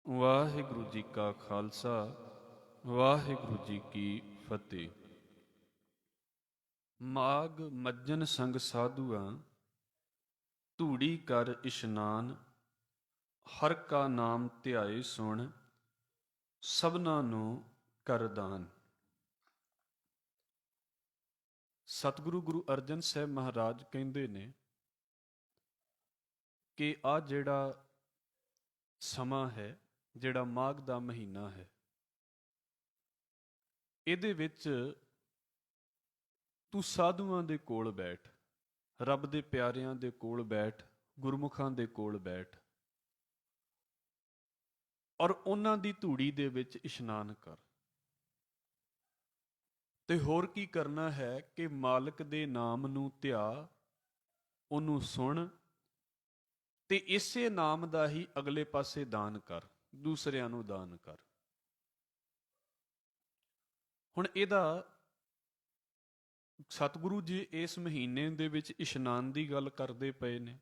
ਵਾਹਿਗੁਰੂ ਜੀ ਕਾ ਖਾਲਸਾ ਵਾਹਿਗੁਰੂ ਜੀ ਕੀ ਫਤਿਹ। ਮਾਗ ਮੱਜਨ ਸੰਗ ਸਾਧੂਆਂ ਧੂੜੀ ਕਰ ਇਸ਼ਨਾਨ, ਹਰ ਕਾ ਨਾਮ ਧਿਆਏ ਸੁਣ ਸਭਨਾਂ ਨੂੰ ਕਰ ਦਾਨ। ਸਤਿਗੁਰੂ ਗੁਰੂ ਅਰਜਨ ਸਾਹਿਬ ਮਹਾਰਾਜ ਕਹਿੰਦੇ ਨੇ ਕਿ ਆ ਜਿਹੜਾ ਸਮਾਂ ਹੈ, ਜਿਹੜਾ ਮਾਘ ਦਾ ਮਹੀਨਾ ਹੈ, ਇਹਦੇ ਵਿੱਚ ਤੂੰ ਸਾਧੂਆਂ ਦੇ ਕੋਲ ਬੈਠ, ਰੱਬ ਦੇ ਪਿਆਰਿਆਂ ਦੇ ਕੋਲ ਬੈਠ, ਗੁਰਮੁਖਾਂ ਦੇ ਕੋਲ ਬੈਠ ਔਰ ਉਹਨਾਂ ਦੀ ਧੂੜੀ ਦੇ ਵਿੱਚ ਇਸ਼ਨਾਨ ਕਰ। ਤੇ ਹੋਰ ਕੀ ਕਰਨਾ ਹੈ ਕਿ ਮਾਲਕ ਦੇ ਨਾਮ ਨੂੰ ਧਿਆ, ਉਹਨੂੰ ਸੁਣ ਤੇ ਇਸੇ ਨਾਮ ਦਾ ਹੀ ਅਗਲੇ ਪਾਸੇ ਦਾਨ ਕਰ, ਦੂਸਰਿਆਂ ਨੂੰ ਦਾਨ ਕਰ। ਹੁਣ ਇਹਦਾ ਸਤਿਗੁਰੂ ਜੀ ਇਸ ਮਹੀਨੇ ਦੇ ਵਿੱਚ ਇਸ਼ਨਾਨ ਦੀ ਗੱਲ ਕਰਦੇ ਪਏ ਨੇ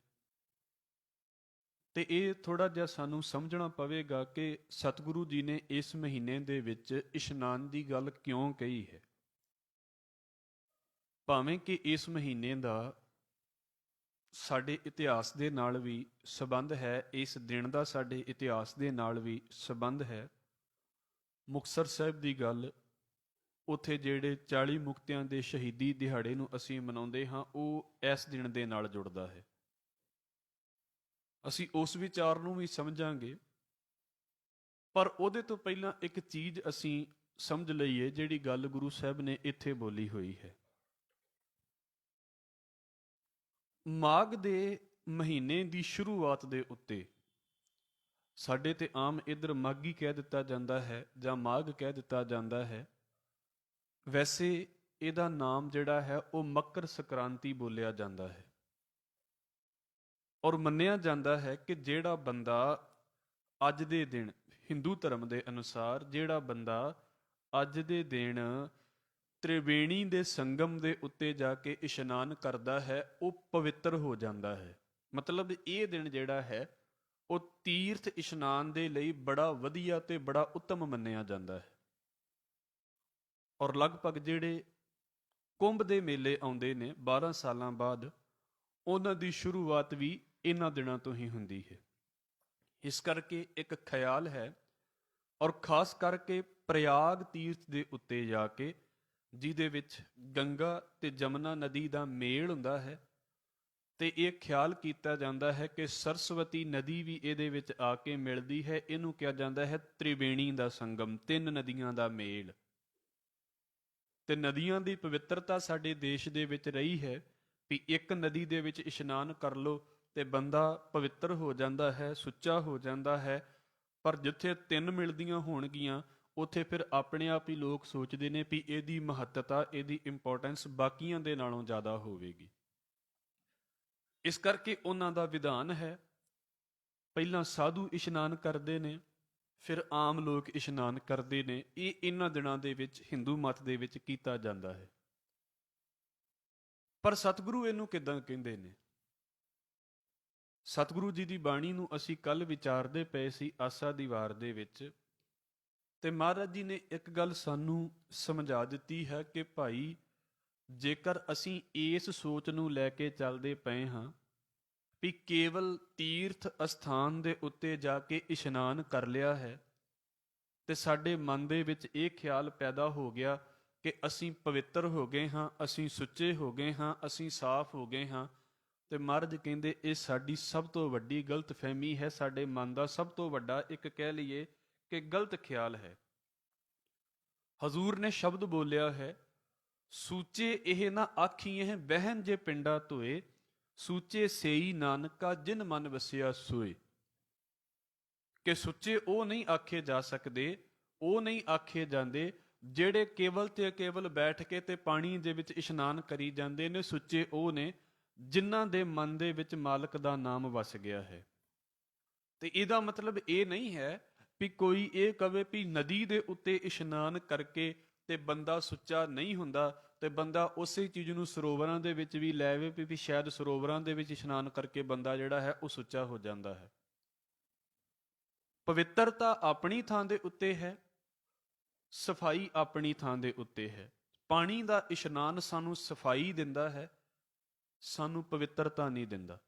ਤੇ ਇਹ ਥੋੜਾ ਜਿਹਾ ਸਾਨੂੰ ਸਮਝਣਾ ਪਵੇਗਾ ਕਿ ਸਤਿਗੁਰੂ ਜੀ ਨੇ ਇਸ ਮਹੀਨੇ ਦੇ ਵਿੱਚ ਇਸ਼ਨਾਨ ਦੀ ਗੱਲ ਕਿਉਂ ਕਹੀ ਹੈ। ਭਾਵੇਂ ਕਿ ਇਸ ਮਹੀਨੇ ਦਾ ਸਾਡੇ ਇਤਿਹਾਸ ਦੇ ਨਾਲ ਵੀ ਸੰਬੰਧ ਹੈ, ਇਸ ਦਿਨ ਦਾ ਸਾਡੇ ਇਤਿਹਾਸ ਦੇ ਨਾਲ ਵੀ ਸੰਬੰਧ ਹੈ। ਮੁਕਤਸਰ ਸਾਹਿਬ ਦੀ ਗੱਲ, ਉੱਥੇ ਜਿਹੜੇ 40 ਮੁਕਤਿਆਂ ਦੇ ਸ਼ਹੀਦੀ ਦਿਹਾੜੇ ਨੂੰ ਅਸੀਂ ਮਨਾਉਂਦੇ ਹਾਂ, ਉਹ ਇਸ ਦਿਨ ਦੇ ਨਾਲ ਜੁੜਦਾ ਹੈ। ਅਸੀਂ ਉਸ ਵਿਚਾਰ ਨੂੰ ਵੀ ਸਮਝਾਂਗੇ, ਪਰ ਉਹਦੇ ਤੋਂ ਪਹਿਲਾਂ ਇੱਕ ਚੀਜ਼ ਅਸੀਂ ਸਮਝ ਲਈਏ ਜਿਹੜੀ ਗੱਲ ਗੁਰੂ ਸਾਹਿਬ ਨੇ ਇੱਥੇ ਬੋਲੀ ਹੋਈ ਹੈ। ਮਾਘ ਦੇ ਮਹੀਨੇ ਦੀ ਸ਼ੁਰੂਆਤ ਦੇ ਉੱਤੇ ਸਾਡੇ ਤੇ ਆਮ ਇੱਧਰ ਮਾਘੀ ਕਹਿ ਦਿੱਤਾ ਜਾਂਦਾ ਹੈ ਜਾਂ ਮਾਘ ਕਹਿ ਦਿੱਤਾ ਜਾਂਦਾ ਹੈ। ਵੈਸੇ ਇਹਦਾ ਨਾਮ ਜਿਹੜਾ ਹੈ ਉਹ ਮਕਰ ਸੰਕ੍ਰਾਂਤੀ ਬੋਲਿਆ ਜਾਂਦਾ ਹੈ ਔਰ ਮੰਨਿਆ ਜਾਂਦਾ ਹੈ ਕਿ ਜਿਹੜਾ ਬੰਦਾ ਅੱਜ ਦੇ ਦਿਨ ਹਿੰਦੂ ਧਰਮ ਦੇ ਅਨੁਸਾਰ ਜਿਹੜਾ ਬੰਦਾ ਅੱਜ ਦੇ ਦਿਨ ਤ੍ਰਿਵੇਣੀ ਦੇ ਸੰਗਮ ਦੇ ਉੱਤੇ ਜਾ ਕੇ ਇਸ਼ਨਾਨ ਕਰਦਾ ਹੈ, ਉਹ ਪਵਿੱਤਰ ਹੋ ਜਾਂਦਾ ਹੈ। ਮਤਲਬ ਇਹ ਦਿਨ ਜਿਹੜਾ ਹੈ ਉਹ ਤੀਰਥ ਇਸ਼ਨਾਨ ਦੇ ਲਈ ਬੜਾ ਵਧੀਆ ਤੇ ਬੜਾ ਉੱਤਮ ਮੰਨਿਆ ਜਾਂਦਾ ਹੈ। ਔਰ ਲਗਭਗ ਜਿਹੜੇ ਕੁੰਭ ਦੇ ਮੇਲੇ ਆਉਂਦੇ ਨੇ 12 ਸਾਲਾਂ ਬਾਅਦ, ਉਹਨਾਂ ਦੀ ਸ਼ੁਰੂਆਤ ਵੀ ਇਹਨਾਂ ਦਿਨਾਂ ਤੋਂ ਹੀ ਹੁੰਦੀ ਹੈ। ਇਸ ਕਰਕੇ ਇੱਕ ਖਿਆਲ ਹੈ ਔਰ ਖਾਸ ਕਰਕੇ ਪ੍ਰਯਾਗ ਤੀਰਥ ਦੇ ਉੱਤੇ ਜਾ ਕੇ, ਜਿਹਦੇ ਵਿੱਚ ਗੰਗਾ ਤੇ ਜਮਨਾ ਨਦੀ ਦਾ ਮੇਲ ਹੁੰਦਾ ਹੈ, ਤੇ ਇਹ ਖਿਆਲ ਕੀਤਾ ਜਾਂਦਾ ਹੈ ਕਿ ਸਰਸਵਤੀ ਨਦੀ ਵੀ ਇਹਦੇ ਵਿੱਚ ਆ ਕੇ ਮਿਲਦੀ ਹੈ। ਇਹਨੂੰ ਕਿਹਾ ਜਾਂਦਾ ਹੈ ਤ੍ਰਿਵੇਣੀ ਦਾ ਸੰਗਮ, 3 ਨਦੀਆਂ ਦਾ ਮੇਲ। ਤੇ ਨਦੀਆਂ ਦੀ ਪਵਿੱਤਰਤਾ ਸਾਡੇ ਦੇਸ਼ ਦੇ ਵਿੱਚ ਰਹੀ ਹੈ ਵੀ ਇੱਕ ਨਦੀ ਦੇ ਵਿੱਚ ਇਸ਼ਨਾਨ ਕਰ ਲੋ ਤੇ ਬੰਦਾ ਪਵਿੱਤਰ ਹੋ ਜਾਂਦਾ ਹੈ, ਸੁੱਚਾ ਹੋ ਜਾਂਦਾ ਹੈ। ਪਰ ਜਿੱਥੇ 3 ਮਿਲਦੀਆਂ ਹੋਣਗੀਆਂ ਉੱਥੇ ਫਿਰ ਆਪਣੇ ਆਪ ਹੀ ਲੋਕ ਸੋਚਦੇ ਨੇ ਵੀ ਇਹਦੀ ਮਹੱਤਤਾ, ਇਹਦੀ ਇੰਪੋਰਟੈਂਸ ਬਾਕੀਆਂ ਦੇ ਨਾਲੋਂ ਜ਼ਿਆਦਾ ਹੋਵੇਗੀ। ਇਸ ਕਰਕੇ ਉਹਨਾਂ ਦਾ ਵਿਧਾਨ ਹੈ, ਪਹਿਲਾਂ ਸਾਧੂ ਇਸ਼ਨਾਨ ਕਰਦੇ ਨੇ, ਫਿਰ ਆਮ ਲੋਕ ਇਸ਼ਨਾਨ ਕਰਦੇ ਨੇ। ਇਹ ਇਹਨਾਂ ਦਿਨਾਂ ਦੇ ਵਿੱਚ ਹਿੰਦੂ ਮਤ ਦੇ ਵਿੱਚ ਕੀਤਾ ਜਾਂਦਾ ਹੈ। ਪਰ ਸਤਿਗੁਰੂ ਇਹਨੂੰ ਕਿੱਦਾਂ ਕਹਿੰਦੇ ਨੇ? ਸਤਿਗੁਰੂ ਜੀ ਦੀ ਬਾਣੀ ਨੂੰ ਅਸੀਂ ਕੱਲ ਵਿਚਾਰਦੇ ਪਏ ਸੀ ਆਸਾ ਦੀ ਵਾਰ ਦੇ ਵਿੱਚ, ਤੇ ਮਹਾਰਾਜ ਜੀ ਨੇ ਇੱਕ ਗੱਲ ਸਾਨੂੰ ਸਮਝਾ ਦਿੱਤੀ ਹੈ ਕਿ ਭਾਈ, ਜੇਕਰ ਅਸੀਂ ਇਸ ਸੋਚ ਨੂੰ ਲੈ ਕੇ ਚੱਲਦੇ ਪਏ ਹਾਂ ਵੀ ਕੇਵਲ ਤੀਰਥ ਅਸਥਾਨ ਦੇ ਉੱਤੇ ਜਾ ਕੇ ਇਸ਼ਨਾਨ ਕਰ ਲਿਆ ਹੈ ਤੇ ਸਾਡੇ ਮਨ ਦੇ ਵਿੱਚ ਇਹ ਖਿਆਲ ਪੈਦਾ ਹੋ ਗਿਆ ਕਿ ਅਸੀਂ ਪਵਿੱਤਰ ਹੋ ਗਏ ਹਾਂ, ਅਸੀਂ ਸੁੱਚੇ ਹੋ ਗਏ ਹਾਂ, ਅਸੀਂ ਸਾਫ਼ ਹੋ ਗਏ ਹਾਂ, ਤੇ ਮਹਾਰਾਜ ਕਹਿੰਦੇ ਇਹ ਸਾਡੀ ਸਭ ਤੋਂ ਵੱਡੀ ਗਲਤਫਹਿਮੀ ਹੈ। ਸਾਡੇ ਮਨ ਦਾ ਸਭ ਤੋਂ ਵੱਡਾ ਇੱਕ ਕਹਿ ਲਈਏ ਕਿ ਗਲਤ ਖਿਆਲ ਹੈ। ਹਜ਼ੂਰ ਨੇ ਸ਼ਬਦ ਬੋਲਿਆ ਹੈ, ਸੂਚੇ ਇਹ ਨਾ ਆਖੀਏ ਬਹਿਨ ਜੇ ਪਿੰਡਾ ਧੋਏ, ਸੂਚੇ ਸੇਈ ਨਾਨਕਾ ਜਿਨ ਮਨ ਵਸਿਆ ਸੋਏ। ਕਿ ਸੁੱਚੇ ਉਹ ਨਹੀਂ ਆਖੇ ਜਾ ਸਕਦੇ, ਉਹ ਨਹੀਂ ਆਖੇ ਜਾਂਦੇ ਜਿਹੜੇ ਕੇਵਲ ਤੇ ਕੇਵਲ ਬੈਠ ਕੇ ਤੇ ਪਾਣੀ ਦੇ ਵਿੱਚ ਇਸ਼ਨਾਨ ਕਰੀ ਜਾਂਦੇ ਨੇ। ਸੁੱਚੇ ਉਹ ਨੇ ਜਿਨ੍ਹਾਂ ਦੇ ਮਨ ਦੇ ਵਿੱਚ ਮਾਲਕ ਦਾ ਨਾਮ ਵਸ ਗਿਆ ਹੈ। ਤੇ ਇਹਦਾ ਮਤਲਬ ਇਹ ਨਹੀਂ ਹੈ ਵੀ ਕੋਈ ਇਹ ਕਵੇ ਵੀ ਨਦੀ ਦੇ ਉੱਤੇ ਇਸ਼ਨਾਨ ਕਰਕੇ ਤੇ ਬੰਦਾ ਸੁੱਚਾ ਨਹੀਂ ਹੁੰਦਾ, ਤੇ ਬੰਦਾ ਉਸੇ ਚੀਜ਼ ਨੂੰ ਸਰੋਵਰਾਂ ਦੇ ਵਿੱਚ ਵੀ ਲੈ ਆਵੇ ਵੀ ਸ਼ਾਇਦ ਸਰੋਵਰਾਂ ਦੇ ਵਿੱਚ ਇਸ਼ਨਾਨ ਕਰਕੇ ਬੰਦਾ ਜਿਹੜਾ ਹੈ ਉਹ ਸੁੱਚਾ ਹੋ ਜਾਂਦਾ ਹੈ। ਪਵਿੱਤਰਤਾ ਆਪਣੀ ਥਾਂ ਦੇ ਉੱਤੇ ਹੈ, ਸਫਾਈ ਆਪਣੀ ਥਾਂ ਦੇ ਉੱਤੇ ਹੈ। ਪਾਣੀ ਦਾ ਇਸ਼ਨਾਨ ਸਾਨੂੰ ਸਫਾਈ ਦਿੰਦਾ ਹੈ, ਸਾਨੂੰ ਪਵਿੱਤਰਤਾ ਨਹੀਂ ਦਿੰਦਾ।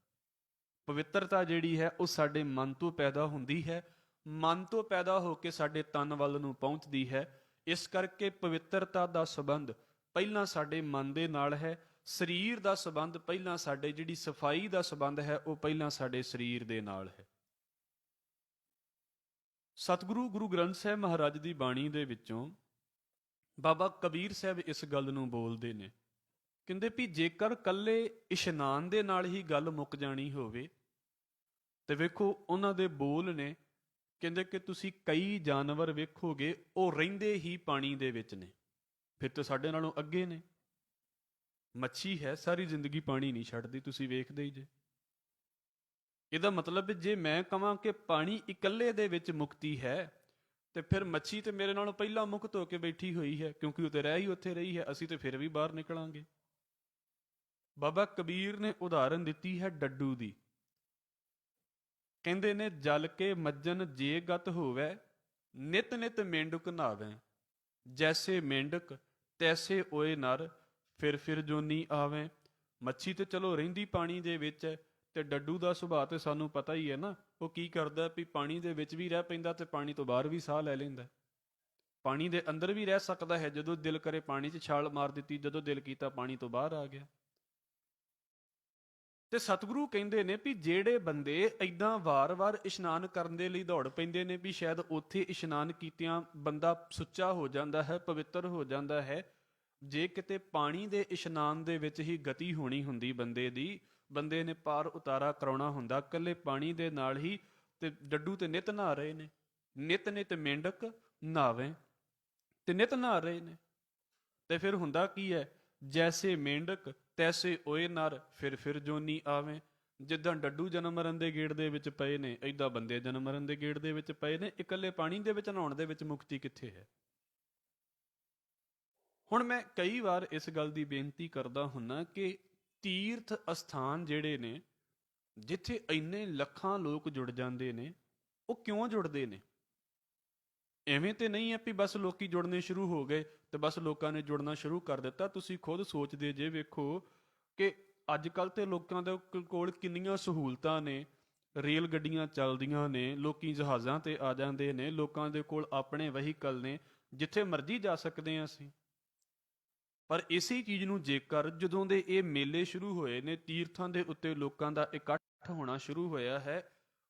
ਪਵਿੱਤਰਤਾ ਜਿਹੜੀ ਹੈ ਉਹ ਸਾਡੇ ਮਨ ਤੋਂ ਪੈਦਾ ਹੁੰਦੀ ਹੈ, ਮਨ ਤੋਂ ਪੈਦਾ ਹੋ ਕੇ ਸਾਡੇ ਤਨ ਵੱਲ ਨੂੰ ਪਹੁੰਚਦੀ ਹੈ। ਇਸ ਕਰਕੇ ਪਵਿੱਤਰਤਾ ਦਾ ਸੰਬੰਧ ਪਹਿਲਾਂ ਸਾਡੇ ਮਨ ਦੇ ਨਾਲ ਹੈ, ਸਰੀਰ ਦਾ ਸੰਬੰਧ ਪਹਿਲਾਂ ਸਾਡੇ, ਜਿਹੜੀ ਸਫਾਈ ਦਾ ਸੰਬੰਧ ਹੈ ਉਹ ਪਹਿਲਾਂ ਸਾਡੇ ਸਰੀਰ ਦੇ ਨਾਲ ਹੈ। ਸਤਿਗੁਰੂ ਗੁਰੂ ਗ੍ਰੰਥ ਸਾਹਿਬ ਮਹਾਰਾਜ ਦੀ ਬਾਣੀ ਦੇ ਵਿੱਚੋਂ ਬਾਬਾ ਕਬੀਰ ਸਾਹਿਬ ਇਸ ਗੱਲ ਨੂੰ ਬੋਲਦੇ ਨੇ, ਕਹਿੰਦੇ ਵੀ ਜੇਕਰ ਕੱਲੇ ਇਸ਼ਨਾਨ ਦੇ ਨਾਲ ਹੀ ਗੱਲ ਮੁੱਕ ਜਾਣੀ ਹੋਵੇ ਤੇ ਵੇਖੋ ਉਹਨਾਂ ਦੇ ਬੋਲ ਨੇ, ਕਹਿੰਦੇ ਕਿ ਤੁਸੀਂ ਕਈ ਜਾਨਵਰ ਵੇਖੋਗੇ ਉਹ ਰਹਿੰਦੇ ਹੀ ਪਾਣੀ ਦੇ ਵਿੱਚ ਨੇ, ਫਿਰ ਤਾਂ ਸਾਡੇ ਨਾਲੋਂ ਅੱਗੇ ਨੇ। ਮੱਛੀ ਹੈ ਸਾਰੀ ਜ਼ਿੰਦਗੀ ਪਾਣੀ ਨਹੀਂ ਛੱਡਦੀ, ਤੁਸੀਂ ਵੇਖਦੇ ਹੀ ਜੇ। ਇਹਦਾ ਮਤਲਬ ਜੇ ਮੈਂ ਕਹਾਂ ਕਿ ਪਾਣੀ ਇਕੱਲੇ ਦੇ ਵਿੱਚ ਮੁਕਤੀ ਹੈ ਤੇ ਫਿਰ ਮੱਛੀ ਤੇ ਮੇਰੇ ਨਾਲੋਂ ਪਹਿਲਾਂ ਮੁਕਤ ਹੋ ਕੇ ਬੈਠੀ ਹੋਈ ਹੈ, ਕਿਉਂਕਿ ਉਹ ਤੇ ਰਹਿ ਹੀ ਉੱਥੇ ਰਹੀ ਹੈ, ਅਸੀਂ ਤੇ ਫਿਰ ਵੀ ਬਾਹਰ ਨਿਕਲਾਂਗੇ। ਬਾਬਾ ਕਬੀਰ ਨੇ ਉਦਾਹਰਨ ਦਿੱਤੀ ਹੈ ਡੱਡੂ ਦੀ, ਕਹਿੰਦੇ ਨੇ ਜਲ ਕੇ ਮੱਜਨ ਜੇ ਗਤ ਹੋਵੇ, ਨਿਤ ਨਿਤ ਮੇਂਢਕ ਨਹਾਵੇ, ਜੈਸੇ ਮੇਂਢਕ ਤੈਸੇ ਓਏ ਨਰ, ਫਿਰ ਜੋਨੀ ਆਵੇ। ਮੱਛੀ ਤੇ ਚਲੋ ਰਹਿੰਦੀ ਪਾਣੀ ਦੇ ਵਿੱਚ ਹੈ, ਤੇ ਡੱਡੂ ਦਾ ਸੁਭਾਅ ਤੇ ਸਾਨੂੰ ਪਤਾ ਹੀ ਹੈ ਨਾ, ਉਹ ਕੀ ਕਰਦਾ ਵੀ ਪਾਣੀ ਦੇ ਵਿੱਚ ਵੀ ਰਹਿ ਪੈਂਦਾ ਤੇ ਪਾਣੀ ਤੋਂ ਬਾਹਰ ਵੀ ਸਾਹ ਲੈ ਲੈਂਦਾ, ਪਾਣੀ ਦੇ ਅੰਦਰ ਵੀ ਰਹਿ ਸਕਦਾ ਹੈ। ਜਦੋਂ ਦਿਲ ਕਰੇ ਪਾਣੀ 'ਚ ਛਾਲ ਮਾਰ ਦਿੱਤੀ, ਜਦੋਂ ਦਿਲ ਕੀਤਾ ਪਾਣੀ ਤੋਂ ਬਾਹਰ ਆ ਗਿਆ। ਤੇ ਸਤਿਗੁਰੂ ਕਹਿੰਦੇ ਨੇ ਵੀ ਜਿਹੜੇ ਬੰਦੇ ਏਦਾਂ ਵਾਰ-ਵਾਰ ਇਸ਼ਨਾਨ ਕਰਨ ਦੇ ਲਈ ਦੌੜ ਪੈਂਦੇ ਨੇ ਵੀ ਸ਼ਾਇਦ ਉੱਥੇ ਇਸ਼ਨਾਨ ਕੀਤਿਆਂ ਬੰਦਾ ਸੁੱਚਾ ਹੋ ਜਾਂਦਾ ਹੈ, ਪਵਿੱਤਰ ਹੋ ਜਾਂਦਾ ਹੈ। ਜੇ ਕਿਤੇ ਪਾਣੀ ਦੇ ਇਸ਼ਨਾਨ ਦੇ ਵਿੱਚ ਹੀ ਗਤੀ ਹੋਣੀ ਹੁੰਦੀ ਬੰਦੇ ਦੀ, ਬੰਦੇ ਨੇ ਪਾਰ ਉਤਾਰਾ ਕਰਾਉਣਾ ਹੁੰਦਾ ਇਕੱਲੇ ਪਾਣੀ ਦੇ ਨਾਲ ਹੀ, ਤੇ ਡੱਡੂ ਤੇ ਨਿਤ ਨਹਾ ਰਹੇ ਨੇ, ਨਿਤ ਨਿਤ ਮੇਂਢਕ ਨਹਾਵੇ ਤੇ ਨਿਤ ਨਹਾ ਰਹੇ ਨੇ। ਤੇ ਫਿਰ ਹੁੰਦਾ ਕੀ ਹੈ, ਜੈਸੇ ਮੇਂਢਕ ਤੈਸੇ ਓਏ ਨਰ, ਫਿਰ ਜੋਨੀ ਆਵੇ। ਜਿੱਦਾਂ ਡੱਡੂ ਜਨਮ ਮਰਨ ਦੇ ਗੇੜ ਦੇ ਵਿੱਚ ਪਏ ਨੇ, ਏਦਾਂ ਬੰਦੇ ਜਨਮ ਮਰਨ ਦੇ ਗੇੜ ਦੇ ਵਿੱਚ ਪਏ ਨੇ। ਇਕੱਲੇ ਪਾਣੀ ਦੇ ਵਿੱਚ ਨਹਾਉਣ ਦੇ ਵਿੱਚ ਮੁਕਤੀ ਕਿੱਥੇ ਹੈ? ਹੁਣ ਮੈਂ ਕਈ ਵਾਰ ਇਸ ਗੱਲ ਦੀ ਬੇਨਤੀ ਕਰਦਾ ਹੁੰਨਾ ਕਿ ਤੀਰਥ ਅਸਥਾਨ ਜਿਹੜੇ ਨੇ, ਜਿੱਥੇ ਇੰਨੇ ਲੱਖਾਂ ਲੋਕ ਜੁੜ ਜਾਂਦੇ ਨੇ, ਉਹ ਕਿਉਂ ਜੁੜਦੇ ਨੇ? ਐਵੇਂ ਤੇ ਨਹੀਂ ਹੈ ਵੀ ਬਸ ਲੋਕੀ ਜੁੜਨੇ ਸ਼ੁਰੂ ਹੋ ਗਏ ਤੇ ਬਸ ਲੋਕਾਂ ਨੇ ਜੁੜਨਾ ਸ਼ੁਰੂ ਕਰ ਦਿੱਤਾ। ਤੁਸੀਂ ਖੁਦ ਸੋਚਦੇ ਜੇ ਵੇਖੋ ਕਿ ਅੱਜ ਕੱਲ੍ਹ ਤੇ ਲੋਕਾਂ ਦੇ ਕੋਲ ਕਿੰਨੀਆਂ ਸਹੂਲਤਾਂ ਨੇ, ਰੇਲ ਗੱਡੀਆਂ ਚੱਲਦੀਆਂ ਨੇ, ਲੋਕੀ ਜਹਾਜ਼ਾਂ ਤੇ ਆ ਜਾਂਦੇ ਨੇ, ਲੋਕਾਂ ਦੇ ਕੋਲ ਆਪਣੇ ਵਹੀਕਲ ਨੇ, ਜਿੱਥੇ ਮਰਜ਼ੀ ਜਾ ਸਕਦੇ ਹਾਂ ਅਸੀਂ। ਪਰ ਇਸੇ ਚੀਜ਼ ਨੂੰ ਜੇਕਰ ਜਦੋਂ ਦੇ ਇਹ ਮੇਲੇ ਸ਼ੁਰੂ ਹੋਏ ਨੇ, ਤੀਰਥਾਂ ਦੇ ਉੱਤੇ ਲੋਕਾਂ ਦਾ ਇਕੱਠ ਹੋਣਾ ਸ਼ੁਰੂ ਹੋਇਆ ਹੈ,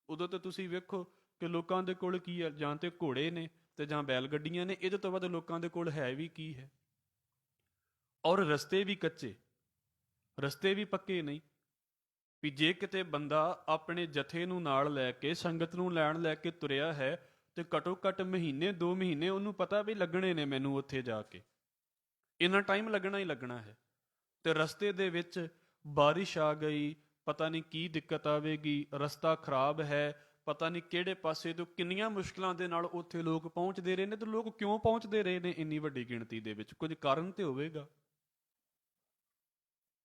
ਉਦੋਂ ਤੇ ਤੁਸੀਂ ਵੇਖੋ ਕਿ ਲੋਕਾਂ ਦੇ ਕੋਲ ਕੀ ਹੈ, ਜਾਂ ਤੇ ਘੋੜੇ ਨੇ ਤੇ ਜਾਂ ਬੈਲ ਗੱਡੀਆਂ ਨੇ। ਇਹਦੇ ਤੋਂ ਵੱਧ ਲੋਕਾਂ ਦੇ ਕੋਲ ਹੈ ਵੀ ਕੀ ਹੈ? ਔਰ ਰਸਤੇ ਵੀ ਕੱਚੇ, ਰਸਤੇ ਵੀ ਪੱਕੇ ਨਹੀਂ। ਵੀ ਜੇ ਕਿਤੇ ਬੰਦਾ ਆਪਣੇ ਜਥੇ ਨੂੰ ਨਾਲ ਲੈ ਕੇ, ਸੰਗਤ ਨੂੰ ਲੈਣ ਲੈ ਕੇ ਤੁਰਿਆ ਹੈ ਤੇ ਘੱਟੋ ਘੱਟ ਮਹੀਨੇ 2 ਮਹੀਨੇ ਉਹਨੂੰ ਪਤਾ ਵੀ ਲੱਗਣੇ ਨੇ, ਮੈਨੂੰ ਉੱਥੇ ਜਾ ਕੇ ਇੰਨਾ ਟਾਈਮ ਲੱਗਣਾ ਹੀ ਲੱਗਣਾ ਹੈ। ਤੇ ਰਸਤੇ ਦੇ ਵਿੱਚ ਬਾਰਿਸ਼ ਆ ਗਈ, ਪਤਾ ਨਹੀਂ ਕੀ ਦਿੱਕਤ ਆਵੇਗੀ, ਰਸਤਾ ਖਰਾਬ ਹੈ, ਪਤਾ ਨਹੀਂ ਕਿਹੜੇ ਪਾਸੇ ਤੋਂ, ਕਿੰਨੀਆਂ ਮੁਸ਼ਕਲਾਂ ਦੇ ਨਾਲ ਉੱਥੇ ਲੋਕ ਪਹੁੰਚਦੇ ਰਹੇ ਨੇ। ਤੇ ਲੋਕ ਕਿਉਂ ਪਹੁੰਚਦੇ ਰਹੇ ਨੇ ਇੰਨੀ ਵੱਡੀ ਗਿਣਤੀ ਦੇ ਵਿੱਚ? ਕੁਝ ਕਾਰਨ ਤੇ ਹੋਵੇਗਾ।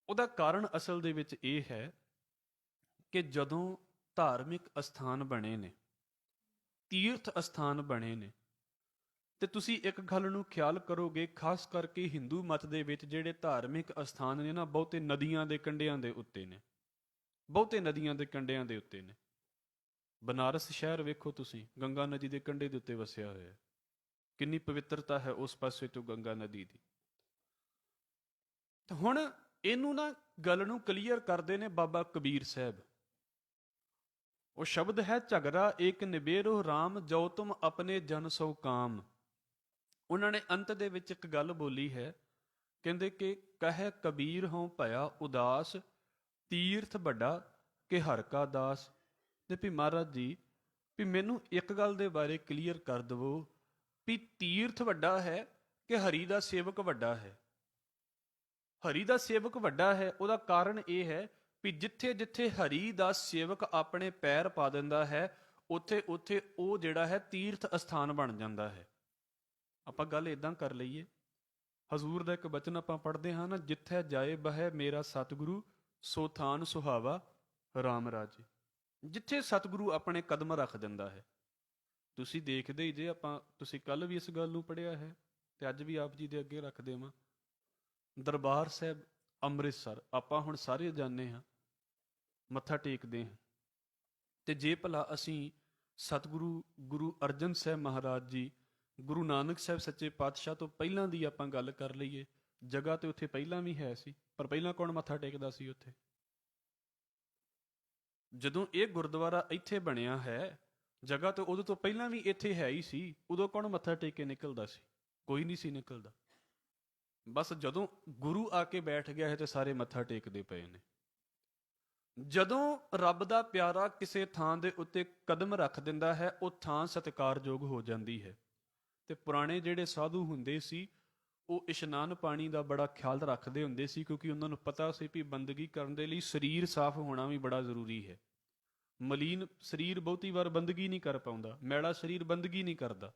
ਉਹਦਾ ਕਾਰਨ ਅਸਲ ਦੇ ਵਿੱਚ ਇਹ ਹੈ ਕਿ ਜਦੋਂ ਧਾਰਮਿਕ ਅਸਥਾਨ ਬਣੇ ਨੇ, ਤੀਰਥ ਅਸਥਾਨ ਬਣੇ ਨੇ, ਤੇ ਤੁਸੀਂ ਇੱਕ ਗੱਲ ਨੂੰ ਖਿਆਲ ਕਰੋਗੇ, ਖਾਸ ਕਰਕੇ ਹਿੰਦੂ ਮਤ ਦੇ ਵਿੱਚ ਜਿਹੜੇ ਧਾਰਮਿਕ ਅਸਥਾਨ ਨੇ ਨਾ, ਬਹੁਤੇ ਨਦੀਆਂ ਦੇ ਕੰਢਿਆਂ ਦੇ ਉੱਤੇ ਨੇ, ਬਹੁਤੇ ਨਦੀਆਂ ਦੇ ਕੰਢਿਆਂ ਦੇ ਉੱਤੇ ਨੇ। ਬਨਾਰਸ ਸ਼ਹਿਰ ਵੇਖੋ ਤੁਸੀਂ, ਗੰਗਾ ਨਦੀ ਦੇ ਕੰਢੇ ਦੇ ਉੱਤੇ ਵਸਿਆ ਹੋਇਆ। ਕਿੰਨੀ ਪਵਿੱਤਰਤਾ ਹੈ ਉਸ ਪਾਸੇ ਤੋਂ ਗੰਗਾ ਨਦੀ ਦੀ। ਤੇ ਹੁਣ ਇਹਨੂੰ ਨਾ ਗੱਲ ਨੂੰ ਕਲੀਅਰ ਕਰਦੇ ਨੇ ਬਾਬਾ ਕਬੀਰ ਸਾਹਿਬ। ਉਹ ਸ਼ਬਦ ਹੈ, ਝਗੜਾ ਏਕ ਨਿਬੇਰੋ ਰਾਮ, ਜੋ ਤੁਮ ਆਪਣੇ ਜਨ ਸੋ ਕਾਮ। ਉਹਨਾਂ ਨੇ ਅੰਤ ਦੇ ਵਿੱਚ ਇੱਕ ਗੱਲ ਬੋਲੀ ਹੈ, ਕਹਿੰਦੇ ਕਿ ਕਹੇ ਕਬੀਰ ਹੋਂ ਭਇਆ ਉਦਾਸ, ਤੀਰਥ ਵੱਡਾ ਕਿ ਹਰ ਕਾ ਦਾਸ। ਤੇ ਵੀ ਮਹਾਰਾਜ ਜੀ, ਵੀ ਮੈਨੂੰ ਇੱਕ ਗੱਲ ਦੇ ਬਾਰੇ ਕਲੀਅਰ ਕਰ ਦਵੋ ਵੀ ਤੀਰਥ ਵੱਡਾ ਹੈ ਕਿ ਹਰੀ ਦਾ ਸੇਵਕ ਵੱਡਾ ਹੈ? ਹਰੀ ਦਾ ਸੇਵਕ ਵੱਡਾ ਹੈ। ਉਹਦਾ ਕਾਰਨ ਇਹ ਹੈ ਵੀ ਜਿੱਥੇ ਜਿੱਥੇ ਹਰੀ ਦਾ ਸੇਵਕ ਆਪਣੇ ਪੈਰ ਪਾ ਦਿੰਦਾ ਹੈ, ਉੱਥੇ ਉੱਥੇ ਉਹ ਜਿਹੜਾ ਹੈ ਤੀਰਥ ਅਸਥਾਨ ਬਣ ਜਾਂਦਾ ਹੈ। ਆਪਾਂ ਗੱਲ ਇਦਾਂ ਕਰ ਲਈਏ, ਹਜ਼ੂਰ ਦਾ ਇੱਕ ਬਚਨ ਆਪਾਂ ਪੜ੍ਹਦੇ ਹਾਂ ਨਾ, ਜਿੱਥੇ ਜਾਏ ਬਹਿ ਮੇਰਾ ਸਤਿਗੁਰੂ, ਸੋ ਥਾਨ ਸੁਹਾਵਾ ਰਾਮ ਰਾਜੇ। ਜਿੱਥੇ ਸਤਿਗੁਰੂ ਆਪਣੇ ਕਦਮ ਰੱਖ ਦਿੰਦਾ ਹੈ, ਤੁਸੀਂ ਦੇਖਦੇ ਹੀ ਜੇ, ਆਪਾਂ ਤੁਸੀਂ ਕੱਲ ਵੀ ਇਸ ਗੱਲ ਨੂੰ ਪੜ੍ਹਿਆ ਹੈ ਤੇ ਅੱਜ ਵੀ ਆਪ ਜੀ ਦੇ ਅੱਗੇ ਰੱਖ ਦੇਵਾਂ। ਦਰਬਾਰ ਸਾਹਿਬ ਅੰਮ੍ਰਿਤਸਰ ਆਪਾਂ ਹੁਣ ਸਾਰੇ ਜਾਂਦੇ ਹਾਂ, ਮੱਥਾ ਟੇਕਦੇ ਹਾਂ, ਤੇ ਜੇ ਭਲਾ ਅਸੀਂ ਸਤਿਗੁਰੂ ਗੁਰੂ ਅਰਜਨ ਸਾਹਿਬ ਮਹਾਰਾਜ ਜੀ, ਗੁਰੂ ਨਾਨਕ ਸਾਹਿਬ ਸੱਚੇ ਪਾਤਸ਼ਾਹ ਤੋਂ ਪਹਿਲਾਂ ਦੀ ਆਪਾਂ ਗੱਲ ਕਰ ਲਈਏ, ਜਗ੍ਹਾ ਤੇ ਉੱਥੇ ਪਹਿਲਾਂ ਵੀ ਹੈ ਸੀ, ਪਰ ਪਹਿਲਾਂ ਕੌਣ ਮੱਥਾ ਟੇਕਦਾ ਸੀ ਉੱਥੇ? ਜਦੋਂ ਇਹ ਗੁਰਦੁਆਰਾ ਇੱਥੇ ਬਣਿਆ ਹੈ, ਜਗ੍ਹਾ ਤੇ ਉਦੋਂ ਤੋਂ ਪਹਿਲਾਂ ਵੀ ਇੱਥੇ ਹੈ ਹੀ ਸੀ, ਉਦੋਂ ਕੌਣ ਮੱਥਾ ਟੇਕ ਕੇ ਨਿਕਲਦਾ ਸੀ? ਕੋਈ ਨਹੀਂ ਸੀ ਨਿਕਲਦਾ। ਬਸ ਜਦੋਂ ਗੁਰੂ ਆ ਕੇ ਬੈਠ ਗਿਆ ਹੈ ਤੇ ਸਾਰੇ ਮੱਥਾ ਟੇਕਦੇ ਪਏ ਨੇ। ਜਦੋਂ ਰੱਬ ਦਾ ਪਿਆਰਾ ਕਿਸੇ ਥਾਂ ਦੇ ਉੱਤੇ ਕਦਮ ਰੱਖ ਦਿੰਦਾ ਹੈ, ਉਹ ਥਾਂ ਸਤਿਕਾਰਯੋਗ ਹੋ ਜਾਂਦੀ ਹੈ। ਤੇ ਪੁਰਾਣੇ ਜਿਹੜੇ ਸਾਧੂ ਹੁੰਦੇ ਸੀ, ਉਹ ਇਸ਼ਨਾਨ ਪਾਣੀ ਦਾ ਬੜਾ ਖਿਆਲ ਰੱਖਦੇ ਹੁੰਦੇ ਸੀ, ਕਿਉਂਕਿ ਉਹਨਾਂ ਨੂੰ ਪਤਾ ਸੀ ਵੀ ਬੰਦਗੀ ਕਰਨ ਦੇ ਲਈ ਸਰੀਰ ਸਾਫ਼ ਹੋਣਾ ਵੀ ਬੜਾ ਜ਼ਰੂਰੀ ਹੈ। ਮਲੀਨ ਸਰੀਰ ਬਹੁਤੀ ਵਾਰ ਬੰਦਗੀ ਨਹੀਂ ਕਰ ਪਾਉਂਦਾ, ਮੈਲਾ ਸਰੀਰ ਬੰਦਗੀ ਨਹੀਂ ਕਰਦਾ,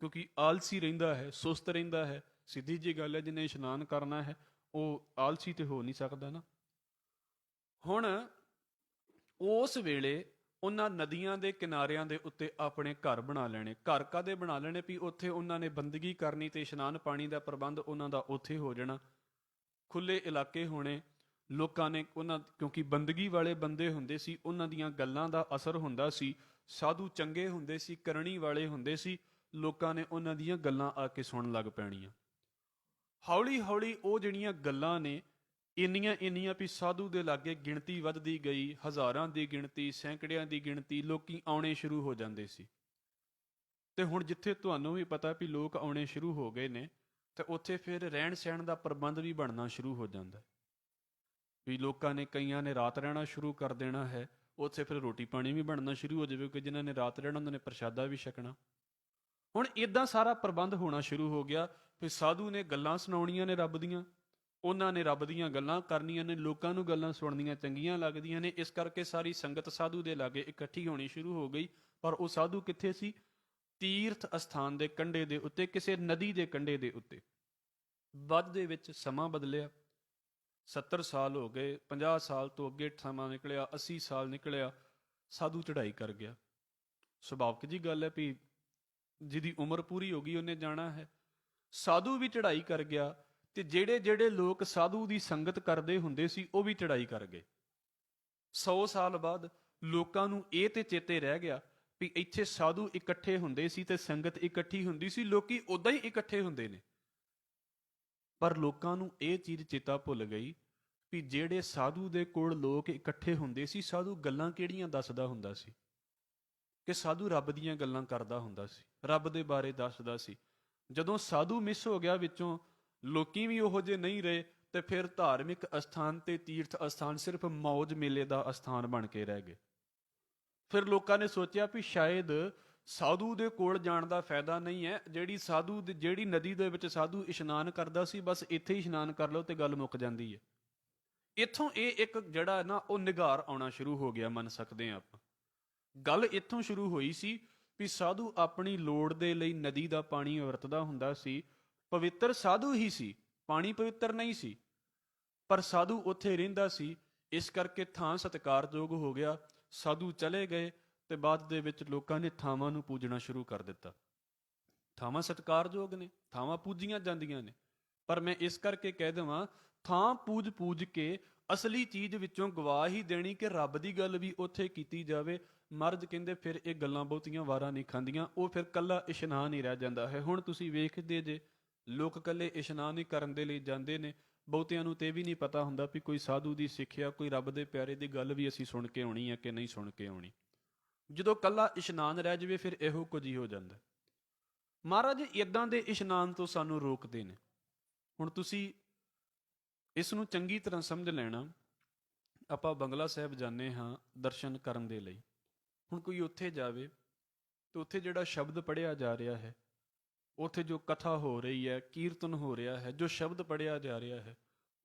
ਕਿਉਂਕਿ ਆਲਸੀ ਰਹਿੰਦਾ ਹੈ, ਸੁਸਤ ਰਹਿੰਦਾ ਹੈ। ਸਿੱਧੀ ਜਿਹੀ ਗੱਲ ਹੈ, ਜਿਹਨੇ ਇਸ਼ਨਾਨ ਕਰਨਾ ਹੈ ਉਹ ਆਲਸੀ ਤੇ ਹੋ ਨਹੀਂ ਸਕਦਾ ਨਾ। ਹੁਣ ਉਸ ਵੇਲੇ ਉਹਨਾਂ ਨਦੀਆਂ ਦੇ ਕਿਨਾਰਿਆਂ ਦੇ ਉੱਤੇ ਆਪਣੇ ਘਰ ਬਣਾ ਲੈਣੇ। ਘਰ ਕਾਹਦੇ ਬਣਾ ਲੈਣੇ? ਵੀ ਉੱਥੇ ਉਹਨਾਂ ਨੇ ਬੰਦਗੀ ਕਰਨੀ ਤੇ ਇਸ਼ਨਾਨ ਪਾਣੀ ਦਾ ਪ੍ਰਬੰਧ ਉਹਨਾਂ ਦਾ ਉੱਥੇ ਹੋ ਜਾਣਾ। ਖੁੱਲੇ ਇਲਾਕੇ ਹੋਣੇ, ਲੋਕਾਂ ਨੇ ਉਹਨਾਂ, ਕਿਉਂਕਿ ਬੰਦਗੀ ਵਾਲੇ ਬੰਦੇ ਹੁੰਦੇ ਸੀ, ਉਹਨਾਂ ਦੀਆਂ ਗੱਲਾਂ ਦਾ ਅਸਰ ਹੁੰਦਾ ਸੀ। ਸਾਧੂ ਚੰਗੇ ਹੁੰਦੇ ਸੀ, ਕਰਨੀ ਵਾਲੇ ਹੁੰਦੇ ਸੀ, ਲੋਕਾਂ ਨੇ ਉਹਨਾਂ ਦੀਆਂ ਗੱਲਾਂ ਆ ਕੇ ਸੁਣਨ ਲੱਗ ਪੈਣੀਆਂ। ਹੌਲੀ ਹੌਲੀ ਉਹ ਜਿਹੜੀਆਂ ਗੱਲਾਂ ਨੇ ਇੰਨੀਆਂ ਵੀ ਸਾਧੂ ਦੇ ਲਾਗੇ ਗਿਣਤੀ ਵੱਧਦੀ ਗਈ, ਹਜ਼ਾਰਾਂ ਦੀ ਗਿਣਤੀ, ਸੈਂਕੜਿਆਂ ਦੀ ਗਿਣਤੀ, ਲੋਕੀ ਆਉਣੇ ਸ਼ੁਰੂ ਹੋ ਜਾਂਦੇ ਸੀ। ਤੇ ਹੁਣ ਜਿੱਥੇ ਤੁਹਾਨੂੰ ਵੀ ਪਤਾ ਵੀ ਲੋਕ ਆਉਣੇ ਸ਼ੁਰੂ ਹੋ ਗਏ ਨੇ, ਤੇ ਉੱਥੇ ਫਿਰ ਰਹਿਣ ਸਹਿਣ ਦਾ ਪ੍ਰਬੰਧ ਵੀ ਬਣਨਾ ਸ਼ੁਰੂ ਹੋ ਜਾਂਦਾ ਵੀ ਲੋਕਾਂ ਨੇ, ਕਈਆਂ ਨੇ ਰਾਤ ਰਹਿਣਾ ਸ਼ੁਰੂ ਕਰ ਦੇਣਾ ਹੈ, ਉੱਥੇ ਫਿਰ ਰੋਟੀ ਪਾਣੀ ਵੀ ਬਣਨਾ ਸ਼ੁਰੂ ਹੋ ਜਾਵੇ, ਕਿ ਜਿਨ੍ਹਾਂ ਨੇ ਰਾਤ ਰਹਿਣਾ ਉਹਨਾਂ ਨੇ ਪ੍ਰਸ਼ਾਦਾ ਵੀ ਛਕਣਾ। ਹੁਣ ਇਦਾਂ ਸਾਰਾ ਪ੍ਰਬੰਧ ਹੋਣਾ ਸ਼ੁਰੂ ਹੋ ਗਿਆ। ਫਿਰ ਸਾਧੂ ਨੇ ਗੱਲਾਂ ਸੁਣਾਉਣੀਆਂ ਨੇ ਰੱਬ ਦੀਆਂ, ਉਹਨਾਂ ਨੇ ਰੱਬ ਦੀਆਂ ਗੱਲਾਂ ਕਰਨੀਆਂ ਨੇ, ਲੋਕਾਂ ਨੂੰ ਗੱਲਾਂ ਸੁਣਨੀਆਂ ਚੰਗੀਆਂ ਲੱਗਦੀਆਂ ਨੇ। ਇਸ ਕਰਕੇ ਸਾਰੀ ਸੰਗਤ ਸਾਧੂ ਦੇ ਲਾਗੇ ਇਕੱਠੀ ਹੋਣੀ ਸ਼ੁਰੂ ਹੋ ਗਈ। ਪਰ ਉਹ ਸਾਧੂ ਕਿੱਥੇ ਸੀ? ਤੀਰਥ ਅਸਥਾਨ ਦੇ ਕੰਢੇ ਦੇ ਉੱਤੇ, ਕਿਸੇ ਨਦੀ ਦੇ ਕੰਢੇ ਦੇ ਉੱਤੇ। ਬਾਅਦ ਦੇ ਵਿੱਚ ਸਮਾਂ ਬਦਲਿਆ, 70 ਸਾਲ ਹੋ ਗਏ, 50 ਸਾਲ ਤੋਂ ਅੱਗੇ ਸਮਾਂ ਨਿਕਲਿਆ, 80 ਸਾਲ ਨਿਕਲਿਆ, ਸਾਧੂ ਚੜ੍ਹਾਈ ਕਰ ਗਿਆ। ਸੁਭਾਵਿਕ ਜੀ ਗੱਲ ਹੈ ਵੀ ਜਿਹਦੀ ਉਮਰ ਪੂਰੀ ਹੋ ਗਈ ਉਹਨੇ ਜਾਣਾ ਹੈ। ਸਾਧੂ ਵੀ ਚੜ੍ਹਾਈ ਕਰ ਗਿਆ, ਤੇ ਜਿਹੜੇ ਜਿਹੜੇ ਲੋਕ ਸਾਧੂ ਦੀ ਸੰਗਤ ਕਰਦੇ ਹੁੰਦੇ ਸੀ ਉਹ ਵੀ ਚੜ੍ਹਾਈ ਕਰ ਗਏ। 100 ਸਾਲ ਬਾਅਦ ਲੋਕਾਂ ਨੂੰ ਇਹ ਤੇ ਚੇਤੇ ਰਹਿ ਗਿਆ ਵੀ ਇੱਥੇ ਸਾਧੂ ਇਕੱਠੇ ਹੁੰਦੇ ਸੀ ਤੇ ਸੰਗਤ ਇਕੱਠੀ ਹੁੰਦੀ ਸੀ, ਲੋਕੀ ਉਦਾਂ ਹੀ ਇਕੱਠੇ ਹੁੰਦੇ ਨੇ। ਪਰ ਲੋਕਾਂ ਨੂੰ ਇਹ ਚੀਜ਼ ਚੇਤਾ ਭੁੱਲ ਗਈ ਵੀ ਜਿਹੜੇ ਸਾਧੂ ਦੇ ਕੋਲ ਲੋਕ ਇਕੱਠੇ ਹੁੰਦੇ ਸੀ, ਸਾਧੂ ਗੱਲਾਂ ਕਿਹੜੀਆਂ ਦੱਸਦਾ ਹੁੰਦਾ ਸੀ? ਕਿ ਸਾਧੂ ਰੱਬ ਦੀਆਂ ਗੱਲਾਂ ਕਰਦਾ ਹੁੰਦਾ ਸੀ, ਰੱਬ ਦੇ ਬਾਰੇ ਦੱਸਦਾ ਸੀ। ਜਦੋਂ ਸਾਧੂ ਮਿਸ ਹੋ ਗਿਆ ਵਿੱਚੋਂ, ਲੋਕੀ ਵੀ ਉਹੋ ਜਿਹੇ ਨਹੀਂ ਰਹੇ, ਤੇ ਫਿਰ ਧਾਰਮਿਕ ਅਸਥਾਨ ਤੇ ਤੀਰਥ ਅਸਥਾਨ ਸਿਰਫ ਮੌਜ ਮੇਲੇ ਦਾ ਅਸਥਾਨ ਬਣ ਕੇ ਰਹਿ ਗਏ। ਫਿਰ ਲੋਕਾਂ ਨੇ ਸੋਚਿਆ ਵੀ ਸ਼ਾਇਦ ਸਾਧੂ ਦੇ ਕੋਲ ਜਾਣ ਦਾ ਫਾਇਦਾ ਨਹੀਂ ਹੈ, ਜਿਹੜੀ ਨਦੀ ਦੇ ਵਿੱਚ ਸਾਧੂ ਇਸ਼ਨਾਨ ਕਰਦਾ ਸੀ, ਬਸ ਇੱਥੇ ਹੀ ਇਸ਼ਨਾਨ ਕਰ ਲਓ ਤੇ ਗੱਲ ਮੁੱਕ ਜਾਂਦੀ ਹੈ। ਇੱਥੋਂ ਇਹ ਇੱਕ ਜਿਹੜਾ ਨਾ ਉਹ ਨਿਗਾਰ ਆਉਣਾ ਸ਼ੁਰੂ ਹੋ ਗਿਆ, ਮੰਨ ਸਕਦੇ ਹਾਂ ਆਪਾਂ। ਗੱਲ ਇੱਥੋਂ ਸ਼ੁਰੂ ਹੋਈ ਸੀ ਵੀ ਸਾਧੂ ਆਪਣੀ ਲੋੜ ਦੇ ਲਈ ਨਦੀ ਦਾ ਪਾਣੀ ਵਰਤਦਾ ਹੁੰਦਾ ਸੀ। ਪਵਿੱਤਰ ਸਾਧੂ ਹੀ ਸੀ, ਪਾਣੀ ਪਵਿੱਤਰ ਨਹੀਂ ਸੀ, ਪਰ ਸਾਧੂ ਉੱਥੇ ਰਹਿੰਦਾ ਸੀ, ਇਸ ਕਰਕੇ ਥਾਂ ਸਤਿਕਾਰਯੋਗ ਹੋ ਗਿਆ। ਸਾਧੂ ਚਲੇ ਗਏ ਤੇ ਬਾਅਦ ਦੇ ਵਿੱਚ ਲੋਕਾਂ ਨੇ ਥਾਵਾਂ ਨੂੰ ਪੂਜਣਾ ਸ਼ੁਰੂ ਕਰ ਦਿੱਤਾ। ਥਾਵਾਂ ਸਤਿਕਾਰਯੋਗ ਨੇ, ਥਾਵਾਂ ਪੂਜੀਆਂ ਜਾਂਦੀਆਂ ਨੇ, ਪਰ ਮੈਂ ਇਸ ਕਰਕੇ ਕਹਿ ਦੇਵਾਂ, ਥਾਂ ਪੂਜ ਕੇ ਅਸਲੀ ਚੀਜ਼ ਵਿੱਚੋਂ ਗਵਾ ਹੀ ਦੇਣੀ ਕਿ ਰੱਬ ਦੀ ਗੱਲ ਵੀ ਉੱਥੇ ਕੀਤੀ ਜਾਵੇ। ਮਰਦ ਕਹਿੰਦੇ ਫਿਰ ਇਹ ਗੱਲਾਂ ਬਹੁਤੀਆਂ ਵਾਰਾਂ ਨਹੀਂ ਖਾਂਦੀਆਂ, ਉਹ ਫਿਰ ਕੱਲਾ ਇਸ਼ਨਾਨ ਹੀ ਰਹਿ ਜਾਂਦਾ ਹੈ। ਹੁਣ ਤੁਸੀਂ ਵੇਖਦੇ ਜੇ ਲੋਕ ਕੱਲੇ ਇਸ਼ਨਾਨ ਹੀ ਕਰਨ ਦੇ ਲਈ ਜਾਂਦੇ ਨੇ, ਬਹੁਤਿਆਂ ਨੂੰ ਤੇ ਵੀ ਨਹੀਂ ਪਤਾ ਹੁੰਦਾ ਵੀ ਕੋਈ ਸਾਧੂ ਦੀ ਸਿੱਖਿਆ, ਕੋਈ ਰੱਬ ਦੇ ਪਿਆਰੇ ਦੀ ਗੱਲ ਵੀ ਅਸੀਂ ਸੁਣ ਕੇ ਆਉਣੀ ਹੈ ਕਿ ਨਹੀਂ ਸੁਣ ਕੇ ਆਉਣੀ। ਜਦੋਂ ਕੱਲਾ ਇਸ਼ਨਾਨ ਰਹਿ ਜਾਵੇ ਫਿਰ ਇਹੋ ਕੁਝ ਹੀ ਹੋ ਜਾਂਦਾ। ਮਹਾਰਾਜ ਇਦਾਂ ਦੇ ਇਸ਼ਨਾਨ ਤੋਂ ਸਾਨੂੰ ਰੋਕਦੇ ਨੇ। ਹੁਣ ਤੁਸੀਂ ਇਸ ਨੂੰ ਚੰਗੀ ਤਰ੍ਹਾਂ ਸਮਝ ਲੈਣਾ। ਆਪਾਂ ਬੰਗਲਾ ਸਾਹਿਬ ਜਾਂਦੇ ਹਾਂ ਦਰਸ਼ਨ ਕਰਨ ਦੇ ਲਈ। ਹੁਣ ਕੋਈ ਉੱਥੇ ਜਾਵੇ ਤੇ ਉੱਥੇ ਜਿਹੜਾ ਸ਼ਬਦ ਪੜ੍ਹਿਆ ਜਾ ਰਿਹਾ ਹੈ, ਉੱਥੇ ਜੋ ਕਥਾ ਹੋ ਰਹੀ ਹੈ, ਕੀਰਤਨ ਹੋ ਰਿਹਾ ਹੈ, ਜੋ ਸ਼ਬਦ ਪੜ੍ਹਿਆ ਜਾ ਰਿਹਾ ਹੈ,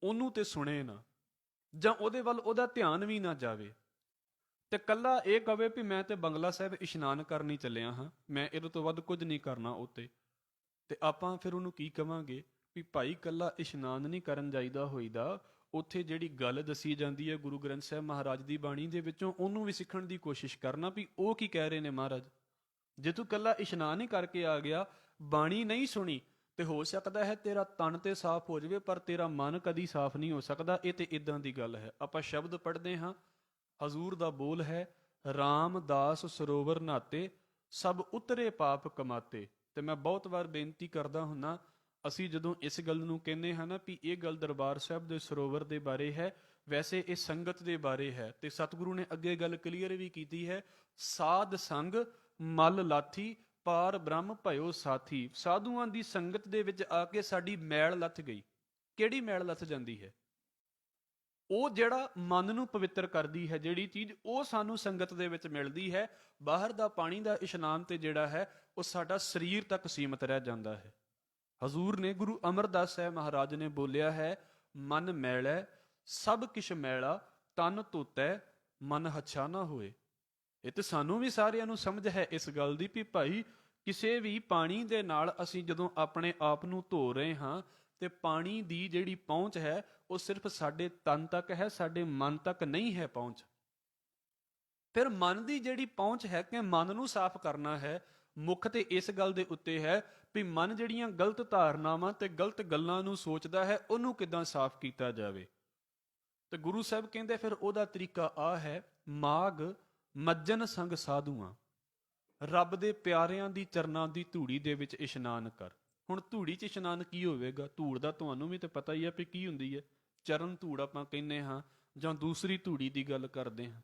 ਉਹਨੂੰ ਤੇ ਸੁਣੇ ਨਾ, ਜਾਂ ਉਹਦੇ ਵੱਲ ਉਹਦਾ ਧਿਆਨ ਵੀ ਨਾ ਜਾਵੇ, ਤੇ ਕੱਲਾ ਇਹ ਕਵੇ ਵੀ ਮੈਂ ਤੇ ਬੰਗਲਾ ਸਾਹਿਬ ਇਸ਼ਨਾਨ ਕਰਨ ਹੀ ਚੱਲਿਆ ਹਾਂ, ਮੈਂ ਇਹਦੇ ਤੋਂ ਵੱਧ ਕੁਝ ਨਹੀਂ ਕਰਨਾ ਉੱਤੇ। ਤੇ ਆਪਾਂ ਫਿਰ ਉਹਨੂੰ ਕੀ ਕਵਾਂਗੇ ਵੀ ਭਾਈ ਕੱਲਾ ਇਸ਼ਨਾਨ ਨਹੀਂ ਕਰਨ ਜਾਈਦਾ ਹੋਈਦਾ, ਉੱਥੇ ਜਿਹੜੀ ਗੱਲ ਦੱਸੀ ਜਾਂਦੀ ਹੈ ਗੁਰੂ ਗ੍ਰੰਥ ਸਾਹਿਬ ਮਹਾਰਾਜ ਦੀ ਬਾਣੀ ਦੇ ਵਿੱਚੋਂ, ਉਹਨੂੰ ਵੀ ਸਿੱਖਣ ਦੀ ਕੋਸ਼ਿਸ਼ ਕਰਨਾ ਵੀ ਉਹ ਕੀ ਕਹਿ ਰਹੇ ਨੇ ਮਹਾਰਾਜ। ਜੇ ਤੂੰ ਕੱਲਾ ਇਸ਼ਨਾਨ ਹੀ ਕਰਕੇ ਆ ਗਿਆ, ਬਾਣੀ ਨਹੀਂ ਸੁਣੀ, ਤੇ ਹੋ ਸਕਦਾ ਹੈ ਤੇਰਾ ਤਨ ਤੇ ਸਾਫ਼ ਹੋ ਜਾਵੇ, ਪਰ ਤੇਰਾ ਮਨ ਕਦੀ ਸਾਫ਼ ਨਹੀਂ ਹੋ ਸਕਦਾ। ਇਹ ਤੇ ਇਦਾਂ ਦੀ ਗੱਲ ਹੈ। ਆਪਾਂ ਸ਼ਬਦ ਪੜ੍ਹਦੇ ਹਾਂ, ਹਜ਼ੂਰ ਦਾ ਬੋਲ ਹੈ, ਰਾਮਦਾਸ ਸਰੋਵਰ ਨਾਤੇ, ਸਭ ਉਤਰੇ ਪਾਪ ਕਮਾਤੇ। ਤੇ ਮੈਂ ਬਹੁਤ ਵਾਰ ਬੇਨਤੀ ਕਰਦਾ ਹੁੰਨਾ, ਅਸੀਂ ਜਦੋਂ ਇਸ ਗੱਲ ਨੂੰ ਕਹਿੰਦੇ ਹਾਂ ਨਾ ਵੀ ਇਹ ਗੱਲ ਦਰਬਾਰ ਸਾਹਿਬ ਦੇ ਸਰੋਵਰ ਦੇ ਬਾਰੇ ਹੈ, ਵੈਸੇ ਇਹ ਸੰਗਤ ਦੇ ਬਾਰੇ ਹੈ। ਤੇ ਸਤਿਗੁਰੂ ਨੇ ਅੱਗੇ ਗੱਲ ਕਲੀਅਰ ਵੀ ਕੀਤੀ ਹੈ, ਸਾਧ ਸੰਗ ਮਲ ਲਾਥੀ, ਪਾਰ ਬ੍ਰਹਮ ਭਇਓ ਸਾਥੀ। ਸਾਧੂਆਂ ਦੀ ਸੰਗਤ ਦੇ ਵਿੱਚ ਆ ਕੇ ਸਾਡੀ ਮੈਲ ਲੱਥ ਗਈ। ਕਿਹੜੀ ਮੈਲ ਲੱਥ ਜਾਂਦੀ ਹੈ? ਉਹ ਜਿਹੜਾ ਮਨ ਨੂੰ ਪਵਿੱਤਰ ਕਰਦੀ ਹੈ, ਜਿਹੜੀ ਚੀਜ਼, ਉਹ ਸਾਨੂੰ ਸੰਗਤ ਦੇ ਵਿੱਚ ਮਿਲਦੀ ਹੈ। ਬਾਹਰ ਦਾ ਪਾਣੀ ਦਾ ਇਸ਼ਨਾਨ ਤੇ ਜਿਹੜਾ ਹੈ ਉਹ ਸਾਡਾ ਸਰੀਰ ਤੱਕ ਸੀਮਤ ਰਹਿ ਜਾਂਦਾ ਹੈ। ਹਜ਼ੂਰ ਨੇ, ਗੁਰੂ ਅਮਰਦਾਸ ਸਾਹਿਬ ਮਹਾਰਾਜ ਨੇ ਬੋਲਿਆ ਹੈ, ਮਨ ਮੈਲੈ ਸਭ ਕਿਛ ਮੈਲਾ, ਤਨ ਧੋਤੈ ਮਨ ਹੱਛਾ ਨਾ ਹੋਏ। ਇਹ ਤੇ ਸਾਨੂੰ ਵੀ ਸਾਰਿਆਂ ਨੂੰ ਸਮਝ ਹੈ ਇਸ ਗੱਲ ਦੀ ਵੀ ਭਾਈ, ਕਿਸੇ ਵੀ ਪਾਣੀ ਦੇ ਨਾਲ ਅਸੀਂ ਜਦੋਂ ਆਪਣੇ ਆਪ ਨੂੰ ਧੋ ਰਹੇ ਹਾਂ ਤੇ ਪਾਣੀ ਦੀ ਜਿਹੜੀ ਪਹੁੰਚ ਹੈ ਉਹ ਸਿਰਫ ਸਾਡੇ ਤਨ ਤੱਕ ਹੈ, ਸਾਡੇ ਮਨ ਤੱਕ ਨਹੀਂ ਹੈ ਪਹੁੰਚ। ਫਿਰ ਮਨ ਦੀ ਜਿਹੜੀ ਪਹੁੰਚ ਹੈ ਕਿ ਮਨ ਨੂੰ ਸਾਫ਼ ਕਰਨਾ ਹੈ, ਮੁੱਖ ਤੇ ਇਸ ਗੱਲ ਦੇ ਉੱਤੇ ਹੈ ਵੀ ਮਨ ਜਿਹੜੀਆਂ ਗਲਤ ਧਾਰਨਾਵਾਂ ਤੇ ਗਲਤ ਗੱਲਾਂ ਨੂੰ ਸੋਚਦਾ ਹੈ, ਉਹਨੂੰ ਕਿੱਦਾਂ ਸਾਫ਼ ਕੀਤਾ ਜਾਵੇ। ਤੇ ਗੁਰੂ ਸਾਹਿਬ ਕਹਿੰਦੇ ਫਿਰ ਉਹਦਾ ਤਰੀਕਾ ਆ ਹੈ, ਮਾਗ ਮੱਜਨ ਸੰਗ ਸਾਧੂਆਂ, ਰੱਬ ਦੇ ਪਿਆਰਿਆਂ ਦੀ ਚਰਨਾਂ ਦੀ ਧੂੜੀ ਦੇ ਵਿੱਚ ਇਸ਼ਨਾਨ ਕਰ। ਹੁਣ ਧੂੜੀ 'ਚ ਇਸ਼ਨਾਨ ਕੀ ਹੋਵੇਗਾ? ਧੂੜ ਦਾ ਤੁਹਾਨੂੰ ਵੀ ਤਾਂ ਪਤਾ ਹੀ ਹੈ ਵੀ ਕੀ ਹੁੰਦੀ ਹੈ। ਚਰਨ ਧੂੜ ਆਪਾਂ ਕਹਿੰਦੇ ਹਾਂ, ਜਾਂ ਦੂਸਰੀ ਧੂੜੀ ਦੀ ਗੱਲ ਕਰਦੇ ਹਾਂ।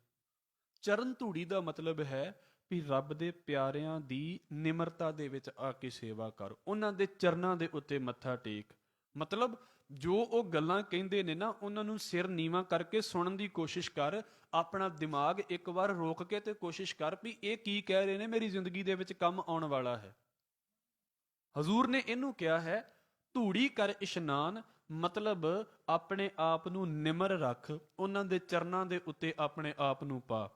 ਚਰਨ ਧੂੜੀ ਦਾ ਮਤਲਬ ਹੈ ਵੀ ਰੱਬ ਦੇ ਪਿਆਰਿਆਂ ਦੀ ਨਿਮਰਤਾ ਦੇ ਵਿੱਚ ਆ ਕੇ ਸੇਵਾ ਕਰ, ਉਹਨਾਂ ਦੇ ਚਰਨਾਂ ਦੇ ਉੱਤੇ ਮੱਥਾ ਟੇਕ। ਮਤਲਬ ਜੋ ਉਹ ਗੱਲਾਂ ਕਹਿੰਦੇ ਨੇ ਨਾ, ਉਹਨਾਂ ਨੂੰ ਸਿਰ ਨੀਵਾਂ ਕਰਕੇ ਸੁਣਨ ਦੀ ਕੋਸ਼ਿਸ਼ ਕਰ। ਆਪਣਾ ਦਿਮਾਗ ਇੱਕ ਵਾਰ ਰੋਕ ਕੇ ਤੇ ਕੋਸ਼ਿਸ਼ ਕਰ ਵੀ ਇਹ ਕੀ ਕਹਿ ਰਹੇ ਨੇ, ਮੇਰੀ ਜ਼ਿੰਦਗੀ ਦੇ ਵਿੱਚ ਕੰਮ ਆਉਣ ਵਾਲਾ ਹੈ। ਹਜ਼ੂਰ ਨੇ ਇਹਨੂੰ ਕਿਹਾ ਹੈ ਧੂੜੀ ਕਰ ਇਸ਼ਨਾਨ, ਮਤਲਬ ਆਪਣੇ ਆਪ ਨੂੰ ਨਿਮਰ ਰੱਖ, ਉਹਨਾਂ ਦੇ ਚਰਨਾਂ ਦੇ ਉੱਤੇ ਆਪਣੇ ਆਪ ਨੂੰ ਪਾ।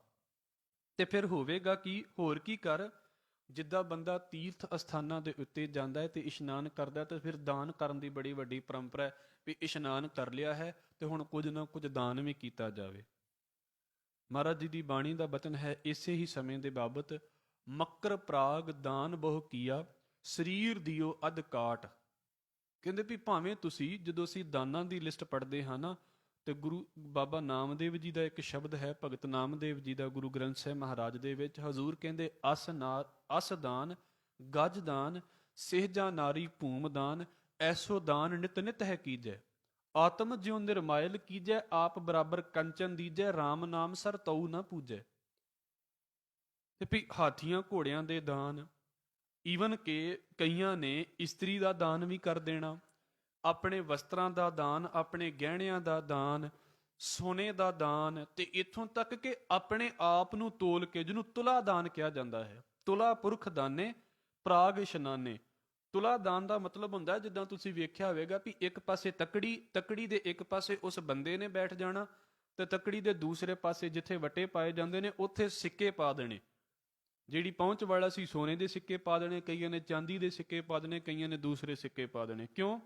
ਤੇ ਫਿਰ ਹੋਵੇਗਾ ਕੀ? ਹੋਰ ਕੀ ਕਰ? ਜਿੱਦਾਂ ਬੰਦਾ ਤੀਰਥ ਅਸਥਾਨਾਂ ਦੇ ਉੱਤੇ ਜਾਂਦਾ ਹੈ ਤੇ ਇਸ਼ਨਾਨ ਕਰਦਾ, ਤੇ ਫਿਰ ਦਾਨ ਕਰਨ ਦੀ ਬੜੀ ਵੱਡੀ ਪਰੰਪਰਾ ਹੈ ਵੀ ਇਸ਼ਨਾਨ ਕਰ ਲਿਆ ਹੈ ਤੇ ਹੁਣ ਕੁਝ ਨਾ ਕੁਝ ਦਾਨ ਵੀ ਕੀਤਾ ਜਾਵੇ। ਮਹਾਰਾਜ ਜੀ ਦੀ ਬਾਣੀ ਦਾ ਬਚਨ ਹੈ ਇਸੇ ਹੀ ਸਮੇਂ ਦੇ ਬਾਬਤ, ਮੱਕਰ ਪ੍ਰਾਗ ਦਾਨ ਬਹੁ ਕੀਆ, ਸਰੀਰ ਦਿਓ ਅਧ ਕਾਟ। ਕਹਿੰਦੇ ਵੀ ਭਾਵੇਂ ਤੁਸੀਂ, ਜਦੋਂ ਅਸੀਂ ਦਾਨਾਂ ਦੀ ਲਿਸਟ ਪੜ੍ਹਦੇ ਹਾਂ ਨਾ, ਤੇ ਗੁਰੂ ਬਾਬਾ ਨਾਮਦੇਵ ਜੀ ਦਾ ਇੱਕ ਸ਼ਬਦ ਹੈ, ਭਗਤ ਨਾਮਦੇਵ ਜੀ ਦਾ, ਗੁਰੂ ਗ੍ਰੰਥ ਸਾਹਿਬ ਮਹਾਰਾਜ ਦੇ ਵਿੱਚ ਹਜ਼ੂਰ ਕਹਿੰਦੇ, ਅਸ ਦਾਨ ਗਜ ਦਾਨ, ਸਹਿਜਾ ਨਾਰੀ ਭੂਮ ਦਾਨ, ਐਸੋ ਦਾਨ ਨਿਤ ਨਿਤ ਹੈ ਕੀਜੈ, ਆਤਮ ਜਿਉ ਨਿਰਮਾਇਲ ਕੀਜੈ, ਆਪ ਬਰਾਬਰ ਕੰਚਨ ਦੀਜੈ, RAM ਨਾਮ ਸਰ ਤਉ ਨਾ ਪੂਜੈ। ਤੇ ਵੀ ਹਾਥੀਆਂ ਘੋੜਿਆਂ ਦੇ ਦਾਨ, ਈਵਨ ਕਿ ਕਈਆਂ ਨੇ ਇਸਤਰੀ ਦਾ ਦਾਨ ਵੀ ਕਰ ਦੇਣਾ, ਆਪਣੇ ਵਸਤਰਾਂ ਦਾ ਦਾਨ, ਆਪਣੇ ਗਹਿਣਿਆਂ ਦਾ ਦਾਨ, ਸੋਨੇ ਦਾ ਦਾਨ, ਤੇ ਇੱਥੋਂ ਤੱਕ ਕਿ ਆਪਣੇ ਆਪ ਨੂੰ ਤੋਲ ਕੇ, ਜਿਹਨੂੰ ਤੁਲਾ ਦਾਨ ਕਿਹਾ ਜਾਂਦਾ ਹੈ, ਤੁਲਾ ਪੁਰਖ ਦਾਨੇ ਪ੍ਰਾਗ ਇਸ਼ਨਾਨੇ। ਤੁਲਾ ਦਾਨ ਦਾ ਮਤਲਬ ਹੁੰਦਾ, ਜਿੱਦਾਂ ਤੁਸੀਂ ਵੇਖਿਆ ਹੋਵੇਗਾ ਵੀ ਇੱਕ ਪਾਸੇ ਤੱਕੜੀ, ਤੱਕੜੀ ਦੇ ਇੱਕ ਪਾਸੇ ਉਸ ਬੰਦੇ ਨੇ ਬੈਠ ਜਾਣਾ, ਤੇ ਤੱਕੜੀ ਦੇ ਦੂਸਰੇ ਪਾਸੇ ਜਿੱਥੇ ਵੱਟੇ ਪਾਏ ਜਾਂਦੇ ਨੇ ਉੱਥੇ ਸਿੱਕੇ ਪਾ ਦੇਣੇ। ਜਿਹੜੀ ਪਹੁੰਚ ਵਾਲਾ ਸੀ ਸੋਨੇ ਦੇ ਸਿੱਕੇ ਪਾ ਦੇਣੇ, ਕਈਆਂ ਨੇ ਚਾਂਦੀ ਦੇ ਸਿੱਕੇ ਪਾ ਦੇਣੇ, ਕਈਆਂ ਨੇ ਦੂਸਰੇ ਸਿੱਕੇ ਪਾ ਦੇਣੇ। ਕਿਉਂ?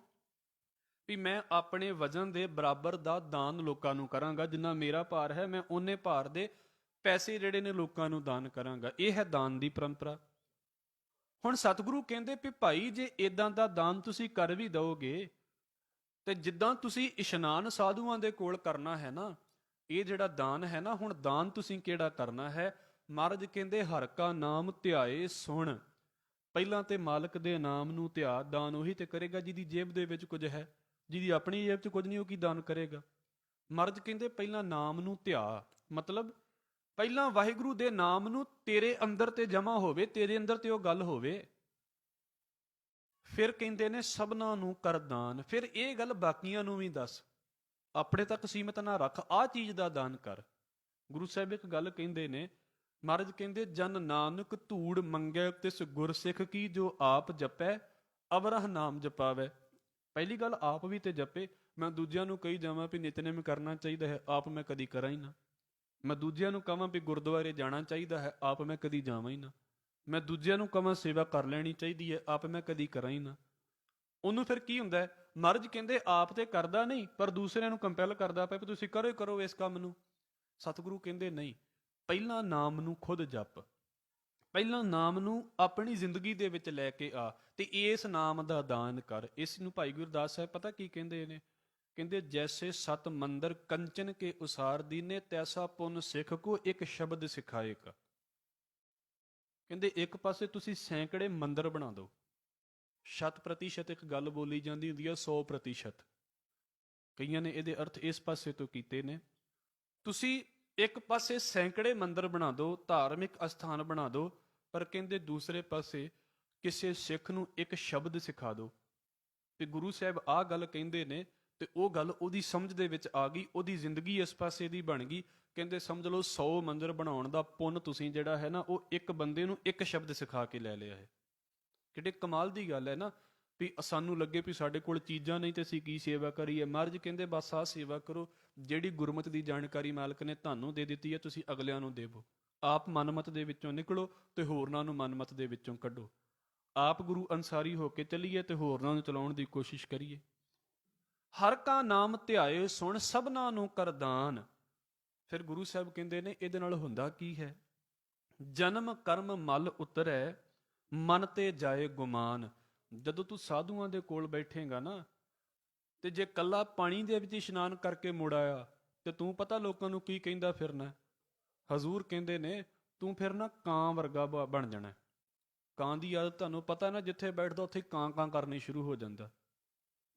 ਵੀ ਮੈਂ ਆਪਣੇ ਵਜ਼ਨ ਦੇ ਬਰਾਬਰ ਦਾ ਦਾਨ ਲੋਕਾਂ ਨੂੰ ਕਰਾਂਗਾ, ਜਿੰਨਾ ਮੇਰਾ ਭਾਰ ਹੈ ਮੈਂ ਉਹਨੇ ਭਾਰ ਦੇ ਪੈਸੇ ਜਿਹੜੇ ਨੇ ਲੋਕਾਂ ਨੂੰ ਦਾਨ ਕਰਾਂਗਾ। ਇਹ ਹੈ ਦਾਨ ਦੀ ਪਰੰਪਰਾ। ਹੁਣ ਸਤਿਗੁਰੂ ਕਹਿੰਦੇ ਵੀ ਭਾਈ, ਜੇ ਇਦਾਂ ਦਾ ਦਾਨ ਤੁਸੀਂ ਕਰ ਵੀ ਦਿਓਗੇ, ਤੇ ਜਿੱਦਾਂ ਤੁਸੀਂ ਇਸ਼ਨਾਨ ਸਾਧੂਆਂ ਦੇ ਕੋਲ ਕਰਨਾ ਹੈ ਨਾ, ਇਹ ਜਿਹੜਾ ਦਾਨ ਹੈ ਨਾ, ਹੁਣ ਦਾਨ ਤੁਸੀਂ ਕਿਹੜਾ ਕਰਨਾ ਹੈ? ਮਹਾਰਾਜ ਕਹਿੰਦੇ, ਹਰਿ ਕਾ ਨਾਮ ਧਿਆਏ ਸੁਣ। ਪਹਿਲਾਂ ਤੇ ਮਾਲਕ ਦੇ ਨਾਮ ਨੂੰ ਧਿਆ। ਦਾਨ ਉਹੀ ਤੇ ਕਰੇਗਾ ਜਿਹਦੀ ਜੇਬ ਦੇ ਵਿੱਚ ਕੁਝ ਹੈ, ਜਿਹਦੀ ਆਪਣੀ ਜੇਬ 'ਚ ਕੁਝ ਨਹੀਂ, ਉਹ ਕੀ ਦਾਨ ਕਰੇਗਾ? ਮਹਾਰਾਜ ਕਹਿੰਦੇ ਪਹਿਲਾਂ ਨਾਮ ਨੂੰ ਧਿਆ, ਮਤਲਬ ਪਹਿਲਾਂ ਵਾਹਿਗੁਰੂ ਦੇ ਨਾਮ ਨੂੰ ਤੇਰੇ ਅੰਦਰ ਤੇ ਜਮਾ ਹੋਵੇ, ਤੇਰੇ ਅੰਦਰ ਤੇ ਉਹ ਗੱਲ ਹੋਵੇ। ਫਿਰ ਕਹਿੰਦੇ ਨੇ ਸਭਨਾਂ ਨੂੰ ਕਰ ਦਾਨ। ਫਿਰ ਇਹ ਗੱਲ ਬਾਕੀਆਂ ਨੂੰ ਵੀ ਦੱਸ, ਆਪਣੇ ਤੱਕ ਸੀਮਤ ਨਾ ਰੱਖ, ਆਹ ਚੀਜ਼ ਦਾ ਦਾਨ ਕਰ। ਗੁਰੂ ਸਾਹਿਬ ਇੱਕ ਗੱਲ ਕਹਿੰਦੇ ਨੇ, ਮਹਾਰਾਜ ਕਹਿੰਦੇ, ਜਨ ਨਾਨਕ ਧੂੜ ਮੰਗੈ ਤਿਸ ਗੁਰਸਿੱਖ ਕੀ, ਜੋ ਆਪ ਜਪੈ ਅਵਰਹ ਨਾਮ ਜਪਾਵੈ। ਪਹਿਲੀ ਗੱਲ ਆਪ ਵੀ ਤੇ ਜਪੇ। ਮੈਂ ਦੂਜਿਆਂ ਨੂੰ ਕਹੀ ਜਾਵਾਂ ਵੀ ਨਿਤਨੇਮ ਕਰਨਾ ਚਾਹੀਦਾ ਹੈ, ਆਪ ਮੈਂ ਕਦੀ ਕਰਾਂ ਹੀ ਨਾ। ਮੈਂ ਦੂਜਿਆਂ ਨੂੰ ਕਹਾਂ ਵੀ ਗੁਰਦੁਆਰੇ ਜਾਣਾ ਚਾਹੀਦਾ ਹੈ, ਆਪ ਮੈਂ ਕਦੀ ਜਾਵਾਂ ਹੀ ਨਾ। ਮੈਂ ਦੂਜਿਆਂ ਨੂੰ ਕਹਾਂ ਸੇਵਾ ਕਰ ਲੈਣੀ ਚਾਹੀਦੀ ਹੈ, ਆਪ ਮੈਂ ਕਦੀ ਕਰਾਂ ਹੀ ਨਾ। ਉਹਨੂੰ ਫਿਰ ਕੀ ਹੁੰਦਾ ਹੈ? ਮਹਾਰਾਜ ਕਹਿੰਦੇ ਆਪ ਤੇ ਕਰਦਾ ਨਹੀਂ, ਪਰ ਦੂਸਰਿਆਂ ਨੂੰ ਕੰਪੈਲ ਕਰਦਾ ਪਿਆ ਵੀ ਤੁਸੀਂ ਕਰੋ ਕਰੋ ਇਸ ਕੰਮ ਨੂੰ। ਸਤਿਗੁਰੂ ਕਹਿੰਦੇ ਨਹੀਂ, ਪਹਿਲਾਂ ਨਾਮ ਨੂੰ ਖੁਦ ਜਪ, ਪਹਿਲਾਂ ਨਾਮ ਨੂੰ ਆਪਣੀ ਜ਼ਿੰਦਗੀ ਦੇ ਵਿੱਚ ਲੈ ਕੇ ਆ ਤੇ ਇਸ ਨਾਮ ਦਾ ਦਾਨ ਕਰ। ਇਸ ਨੂੰ ਭਾਈ ਗੁਰਦਾਸ ਸਾਹਿਬ ਪਤਾ ਕੀ ਕਹਿੰਦੇ ਨੇ? ਕਹਿੰਦੇ ਜੈਸੇ ਸਤ ਮੰਦਰ ਕੰਚਨ ਕੇ ਉਸਾਰ ਦੀਨੇ, ਤੈਸਾ ਪੁੰਨ ਸਿੱਖ ਕੋ ਇੱਕ ਸ਼ਬਦ ਸਿਖਾਏਗਾ। ਕਹਿੰਦੇ ਇੱਕ ਪਾਸੇ ਤੁਸੀਂ ਸੈਂਕੜੇ ਮੰਦਰ ਬਣਾ ਦਿਓ, 100% ਇੱਕ ਗੱਲ ਬੋਲੀ ਜਾਂਦੀ ਹੁੰਦੀ ਹੈ 100%। ਕਈਆਂ ਨੇ ਇਹਦੇ ਅਰਥ ਇਸ ਪਾਸੇ ਤੋਂ ਕੀਤੇ ਨੇ। ਤੁਸੀਂ ਇੱਕ ਪਾਸੇ ਸੈਂਕੜੇ ਮੰਦਰ ਬਣਾ ਦਿਓ, ਧਾਰਮਿਕ ਅਸਥਾਨ ਬਣਾ ਦਿਓ, ਪਰ ਕਹਿੰਦੇ ਦੂਸਰੇ ਪਾਸੇ ਕਿਸੇ ਸਿੱਖ ਨੂੰ ਇੱਕ ਸ਼ਬਦ ਸਿਖਾ ਦਿਓ। ਤੇ ਗੁਰੂ ਸਾਹਿਬ ਆਹ ਗੱਲ ਕਹਿੰਦੇ ਨੇ ਤੇ ਉਹ ਗੱਲ ਉਹਦੀ ਸਮਝ ਦੇ ਵਿੱਚ ਆ ਗਈ, ਉਹਦੀ ਜ਼ਿੰਦਗੀ ਇਸ ਪਾਸੇ ਦੀ ਬਣ ਗਈ। ਕਹਿੰਦੇ ਸਮਝ ਲਓ 100 ਮੰਦਰ ਬਣਾਉਣ ਦਾ ਪੁੰਨ ਤੁਸੀਂ ਜਿਹੜਾ ਹੈ ਨਾ, ਉਹ ਇੱਕ ਬੰਦੇ ਨੂੰ ਇੱਕ ਸ਼ਬਦ ਸਿਖਾ ਕੇ ਲੈ ਲਿਆ ਹੈ। ਕਿੱਡੇ ਕਮਾਲ ਦੀ ਗੱਲ ਹੈ ਨਾ, ਵੀ ਸਾਨੂੰ ਲੱਗੇ ਵੀ ਸਾਡੇ ਕੋਲ ਚੀਜ਼ਾਂ ਨਹੀਂ ਤੇ ਅਸੀਂ ਕੀ ਸੇਵਾ ਕਰੀਏ। ਮਹਾਰਾਜ ਕਹਿੰਦੇ ਬਸ ਆਹ ਸੇਵਾ ਕਰੋ, ਜਿਹੜੀ ਗੁਰਮਤਿ ਦੀ ਜਾਣਕਾਰੀ ਮਾਲਕ ਨੇ ਤੁਹਾਨੂੰ ਦੇ ਦਿੱਤੀ ਹੈ, ਤੁਸੀਂ ਅਗਲਿਆਂ ਨੂੰ ਦੇਵੋ। ਆਪ ਮਨਮਤ ਦੇ ਵਿੱਚੋਂ ਨਿਕਲੋ ਤੇ ਹੋਰਨਾਂ ਨੂੰ ਮਨਮਤ ਦੇ ਵਿੱਚੋਂ ਕੱਢੋ। ਆਪ ਗੁਰੂ ਅਨਸਾਰੀ ਹੋ ਕੇ ਚੱਲੀਏ ਤੇ ਹੋਰਨਾਂ ਨੂੰ ਚਲਾਉਣ ਦੀ ਕੋਸ਼ਿਸ਼ ਕਰੀਏ। ਹਰ ਕਾ ਨਾਮ ਧਿਆਏ ਸੁਣ ਸਭਨਾਂ ਨੂੰ ਕਰਦਾਨ। ਫਿਰ ਗੁਰੂ ਸਾਹਿਬ ਕਹਿੰਦੇ ਨੇ ਇਹਦੇ ਨਾਲ ਹੁੰਦਾ ਕੀ ਹੈ? ਜਨਮ ਕਰਮ ਮਲ ਉਤਰੈ ਮਨ ਤੇ ਜਾਏ ਗੁਮਾਨ। ਜਦੋਂ ਤੂੰ ਸਾਧੂਆਂ ਦੇ ਕੋਲ ਬੈਠੇਗਾ ਨਾ, ਤੇ ਜੇ ਕੱਲਾ ਪਾਣੀ ਦੇ ਵਿੱਚ ਇਸ਼ਨਾਨ ਕਰਕੇ ਮੁੜ ਆਇਆ ਤੇ ਤੂੰ ਪਤਾ ਲੋਕਾਂ ਨੂੰ ਕੀ ਕਹਿੰਦਾ ਫਿਰਨਾ? ਹਜ਼ੂਰ ਕਹਿੰਦੇ ਨੇ ਤੂੰ ਫਿਰ ਨਾ ਕਾਂ ਵਰਗਾ ਬਣ ਜਾਣਾ। ਕਾਂ ਦੀ ਆਦਤ ਤੁਹਾਨੂੰ ਪਤਾ ਨਾ, ਜਿੱਥੇ ਬੈਠਦਾ ਉੱਥੇ ਕਾਂ ਕਾਂ ਕਰਨੀ ਸ਼ੁਰੂ ਹੋ ਜਾਂਦਾ।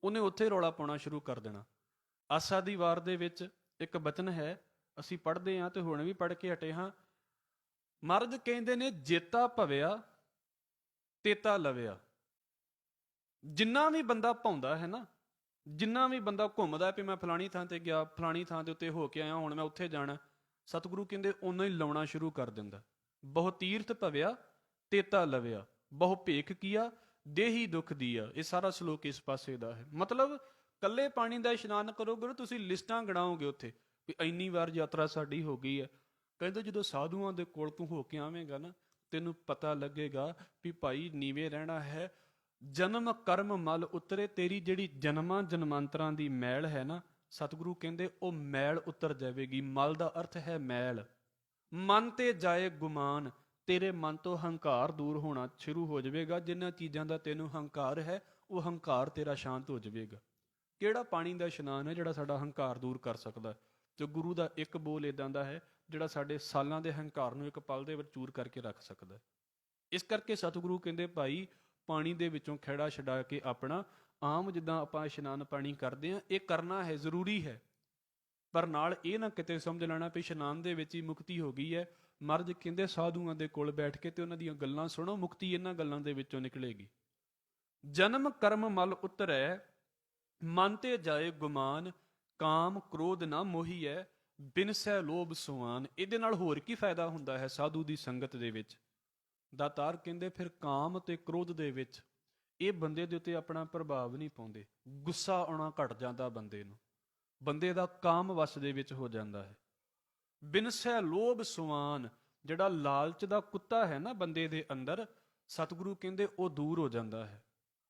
ਉਹਨੇ ਉੱਥੇ ਰੌਲਾ ਪਾਉਣਾ ਸ਼ੁਰੂ ਕਰ ਦੇਣਾ। ਆਸਾ ਦੀ ਵਾਰ ਦੇ ਵਿੱਚ ਇੱਕ ਬਚਨ ਹੈ, ਅਸੀਂ ਪੜ੍ਹਦੇ ਹਾਂ ਤੇ ਹੁਣ ਵੀ ਪੜ੍ਹ ਕੇ ਹਟੇ ਹਾਂ। ਮਹਾਰਾਜ ਕਹਿੰਦੇ ਨੇ ਜੇਤਾ ਭਵਿਆ ਤੇਤਾ ਲਵਿਆ। ਜਿੰਨਾ ਵੀ ਬੰਦਾ ਭਾਉਂਦਾ ਹੈ ਨਾ, ਜਿੰਨਾ ਵੀ ਬੰਦਾ ਘੁੰਮਦਾ ਵੀ ਮੈਂ ਫਲਾਣੀ ਥਾਂ ਤੇ ਗਿਆ, ਫਲਾਣੀ ਥਾਂ ਦੇ ਉੱਤੇ ਹੋ ਕੇ ਆਇਆ, ਹੁਣ ਮੈਂ ਉੱਥੇ ਜਾਣਾ, ਸਤਿਗੁਰੂ ਕਹਿੰਦੇ ਓਨਾ ਹੀ ਲਾਉਣਾ ਸ਼ੁਰੂ ਕਰ ਦਿੰਦਾ। ਬਹੁ ਤੀਰਥ ਭਵਿਆ ਤੇਤਾ ਲਵਿਆ, ਬਹੁ ਭੇਖ ਕੀਆ ਦੇਹੀ ਦੁੱਖ ਦੀਆ। ਇਹ ਸਾਰਾ ਸ਼ਲੋਕ ਇਸ ਪਾਸੇ ਦਾ ਹੈ। ਮਤਲਬ ਕੱਲੇ ਪਾਣੀ ਦਾ ਇਸ਼ਨਾਨ ਕਰੋਗੇ, ਤੁਸੀਂ ਲਿਸਟਾਂ ਗਣਾਓਗੇ ਉੱਥੇ ਵੀ ਇੰਨੀ ਵਾਰ ਯਾਤਰਾ ਸਾਡੀ ਹੋ ਗਈ ਹੈ। ਕਹਿੰਦੇ ਜਦੋਂ ਸਾਧੂਆਂ ਦੇ ਕੋਲ ਤੂੰ ਹੋ ਕੇ ਆਵੇਂਗਾ ਨਾ, ਤੈਨੂੰ ਪਤਾ ਲੱਗੇਗਾ ਵੀ ਭਾਈ ਨੀਵੇਂ ਰਹਿਣਾ ਹੈ। ਜਨਮ ਕਰਮ ਮਲ ਉਤਰੇ, ਤੇਰੀ ਜਿਹੜੀ ਜਨਮਾਂ ਜਨਮਾਂਤਰਾਂ ਦੀ ਮੈਲ ਹੈ ਨਾ, ਸਤਿਗੁਰੂ ਕਹਿੰਦੇ ਉਹ ਮੈਲ ਉਤਰ ਜਾਵੇਗੀ। ਮਲ ਦਾ ਅਰਥ ਹੈ ਮੈਲ। ਮਨ ਤੇ ਜਾਏ ਗੁਮਾਨ, ਤੇਰੇ ਮਨ ਤੋਂ ਹੰਕਾਰ ਦੂਰ ਹੋਣਾ ਸ਼ੁਰੂ ਹੋ ਜਾਵੇਗਾ। ਜਿਨ੍ਹਾਂ ਚੀਜ਼ਾਂ ਦਾ ਤੈਨੂੰ ਹੰਕਾਰ ਹੈ, ਉਹ ਹੰਕਾਰ ਤੇਰਾ ਸ਼ਾਂਤ ਹੋ ਜਾਵੇਗਾ। ਕਿਹੜਾ ਪਾਣੀ ਦਾ ਇਸ਼ਨਾਨ ਹੈ ਜਿਹੜਾ ਸਾਡਾ ਹੰਕਾਰ ਦੂਰ ਕਰ ਸਕਦਾ? ਤੇ ਗੁਰੂ ਦਾ ਇੱਕ ਬੋਲ ਇਦਾਂ ਦਾ ਹੈ ਜਿਹੜਾ ਸਾਡੇ ਸਾਲਾਂ ਦੇ ਹੰਕਾਰ ਨੂੰ ਇੱਕ ਪਲ ਦੇ ਵਿੱਚ ਚੂਰ ਕਰਕੇ ਰੱਖ ਸਕਦਾ। ਇਸ ਕਰਕੇ ਸਤਿਗੁਰੂ ਕਹਿੰਦੇ ਭਾਈ ਪਾਣੀ ਦੇ ਵਿੱਚੋਂ ਖਹਿੜਾ ਛਡਾ ਕੇ ਆਪਣਾ, ਆਮ ਜਿੱਦਾਂ ਆਪਾਂ ਇਸ਼ਨਾਨ ਪਾਣੀ ਕਰਦੇ ਹਾਂ, ਇਹ ਕਰਨਾ ਹੈ, ਜ਼ਰੂਰੀ ਹੈ। ਪਰ ਨਾਲ ਇਹ ਨਾ ਕਿਤੇ ਸਮਝ ਲੈਣਾ ਵੀ ਇਸ਼ਨਾਨ ਦੇ ਵਿੱਚ ਹੀ ਮੁਕਤੀ ਹੋ ਗਈ ਹੈ। ਮਹਾਰਾਜ ਕਹਿੰਦੇ ਸਾਧੂਆਂ ਦੇ ਕੋਲ ਬੈਠ ਕੇ ਤੇ ਉਹਨਾਂ ਦੀਆਂ ਗੱਲਾਂ ਸੁਣੋ, ਮੁਕਤੀ ਇਹਨਾਂ ਗੱਲਾਂ ਦੇ ਵਿੱਚੋਂ ਨਿਕਲੇਗੀ। ਜਨਮ ਕਰਮ ਮਲ ਉਤਰੈ ਮਨ ਤੇ ਜਾਏ ਗੁਮਾਨ, ਕਾਮ ਕ੍ਰੋਧ ਨਾ ਮੋਹੀਐ ਬਿਨਸੈ ਲੋਭ ਸੁਆਨ। ਇਹਦੇ ਨਾਲ ਹੋਰ ਕੀ ਫਾਇਦਾ ਹੁੰਦਾ ਹੈ ਸਾਧੂ ਦੀ ਸੰਗਤ ਦੇ ਵਿੱਚ? ਦਾਤਾਰ ਕਹਿੰਦੇ ਫਿਰ ਕਾਮ ਤੇ ਕ੍ਰੋਧ ਦੇ ਵਿੱਚ ਇਹ ਬੰਦੇ ਦੇ ਉੱਤੇ ਆਪਣਾ ਪ੍ਰਭਾਵ ਨਹੀਂ ਪਾਉਂਦੇ। ਗੁੱਸਾ ਆਉਣਾ ਘਟ ਜਾਂਦਾ ਬੰਦੇ ਨੂੰ, ਬੰਦੇ ਦਾ ਕਾਮ ਵਸ ਦੇ ਵਿੱਚ ਹੋ ਜਾਂਦਾ ਹੈ। ਬਿਨਸੈ ਲੋਭ ਸੁਆਨ, ਜਿਹੜਾ ਲਾਲਚ ਦਾ ਕੁੱਤਾ ਹੈ ਨਾ ਬੰਦੇ ਦੇ ਅੰਦਰ, ਸਤਿਗੁਰੂ ਕਹਿੰਦੇ ਉਹ ਦੂਰ ਹੋ ਜਾਂਦਾ ਹੈ।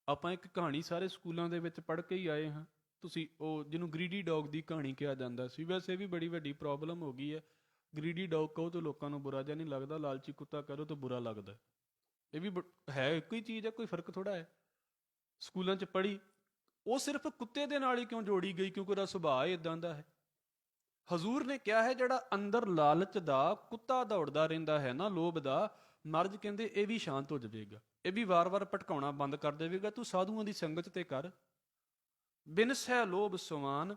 ਆਪਾਂ ਇੱਕ ਕਹਾਣੀ ਸਾਰੇ ਸਕੂਲਾਂ ਦੇ ਵਿੱਚ ਪੜ੍ਹ ਕੇ ਹੀ ਆਏ ਹਾਂ। ਤੁਸੀਂ ਉਹ ਜਿਹਨੂੰ ਗਰੀਡੀ ਡੌਗ ਦੀ ਕਹਾਣੀ ਕਿਹਾ ਜਾਂਦਾ ਸੀ, ਵੈਸੇ ਵੀ ਬੜੀ ਵੱਡੀ ਪ੍ਰੋਬਲਮ ਹੋ ਗਈ ਹੈ। ਗਰੀਡੀ ਡੌਗ ਕਹੋ ਤਾਂ ਲੋਕਾਂ ਨੂੰ ਬੁਰਾ ਜਿਹਾ ਨਹੀਂ ਲੱਗਦਾ, ਲਾਲਚੀ ਕੁੱਤਾ ਕਰੋ ਤਾਂ ਬੁਰਾ ਲੱਗਦਾ। ਇਹ ਵੀ ਹੈ ਇੱਕੋ ਹੀ ਚੀਜ਼ ਹੈ, ਕੋਈ ਫਰਕ ਥੋੜਾ ਹੈ। ਸਕੂਲਾਂ 'ਚ ਪੜ੍ਹੀ, ਉਹ ਸਿਰਫ ਕੁੱਤੇ ਦੇ ਨਾਲ ਹੀ ਕਿਉਂ ਜੋੜੀ ਗਈ? ਕਿਉਂਕਿ ਉਹਦਾ ਸੁਭਾਅ ਇਦਾਂ ਦਾ ਹੈ। ਹਜ਼ੂਰ ਨੇ ਕਿਹਾ ਹੈ ਜਿਹੜਾ ਅੰਦਰ ਲਾਲਚ ਦਾ ਕੁੱਤਾ ਦੌੜਦਾ ਰਹਿੰਦਾ ਹੈ ਨਾ, ਲੋਭ ਦਾ, ਮਹਾਰਾਜ ਕਹਿੰਦੇ ਇਹ ਵੀ ਸ਼ਾਂਤ ਹੋ ਜਾਵੇਗਾ, ਇਹ ਵੀ ਵਾਰ-ਵਾਰ ਭਟਕਾਉਣਾ ਬੰਦ ਕਰ ਦੇਵੇਗਾ। ਤੂੰ ਸਾਧੂਆਂ ਦੀ ਸੰਗਤ ਤੇ ਕਰ। ਬਿਨਸੈ ਲੋਭ ਸੁਆਨ,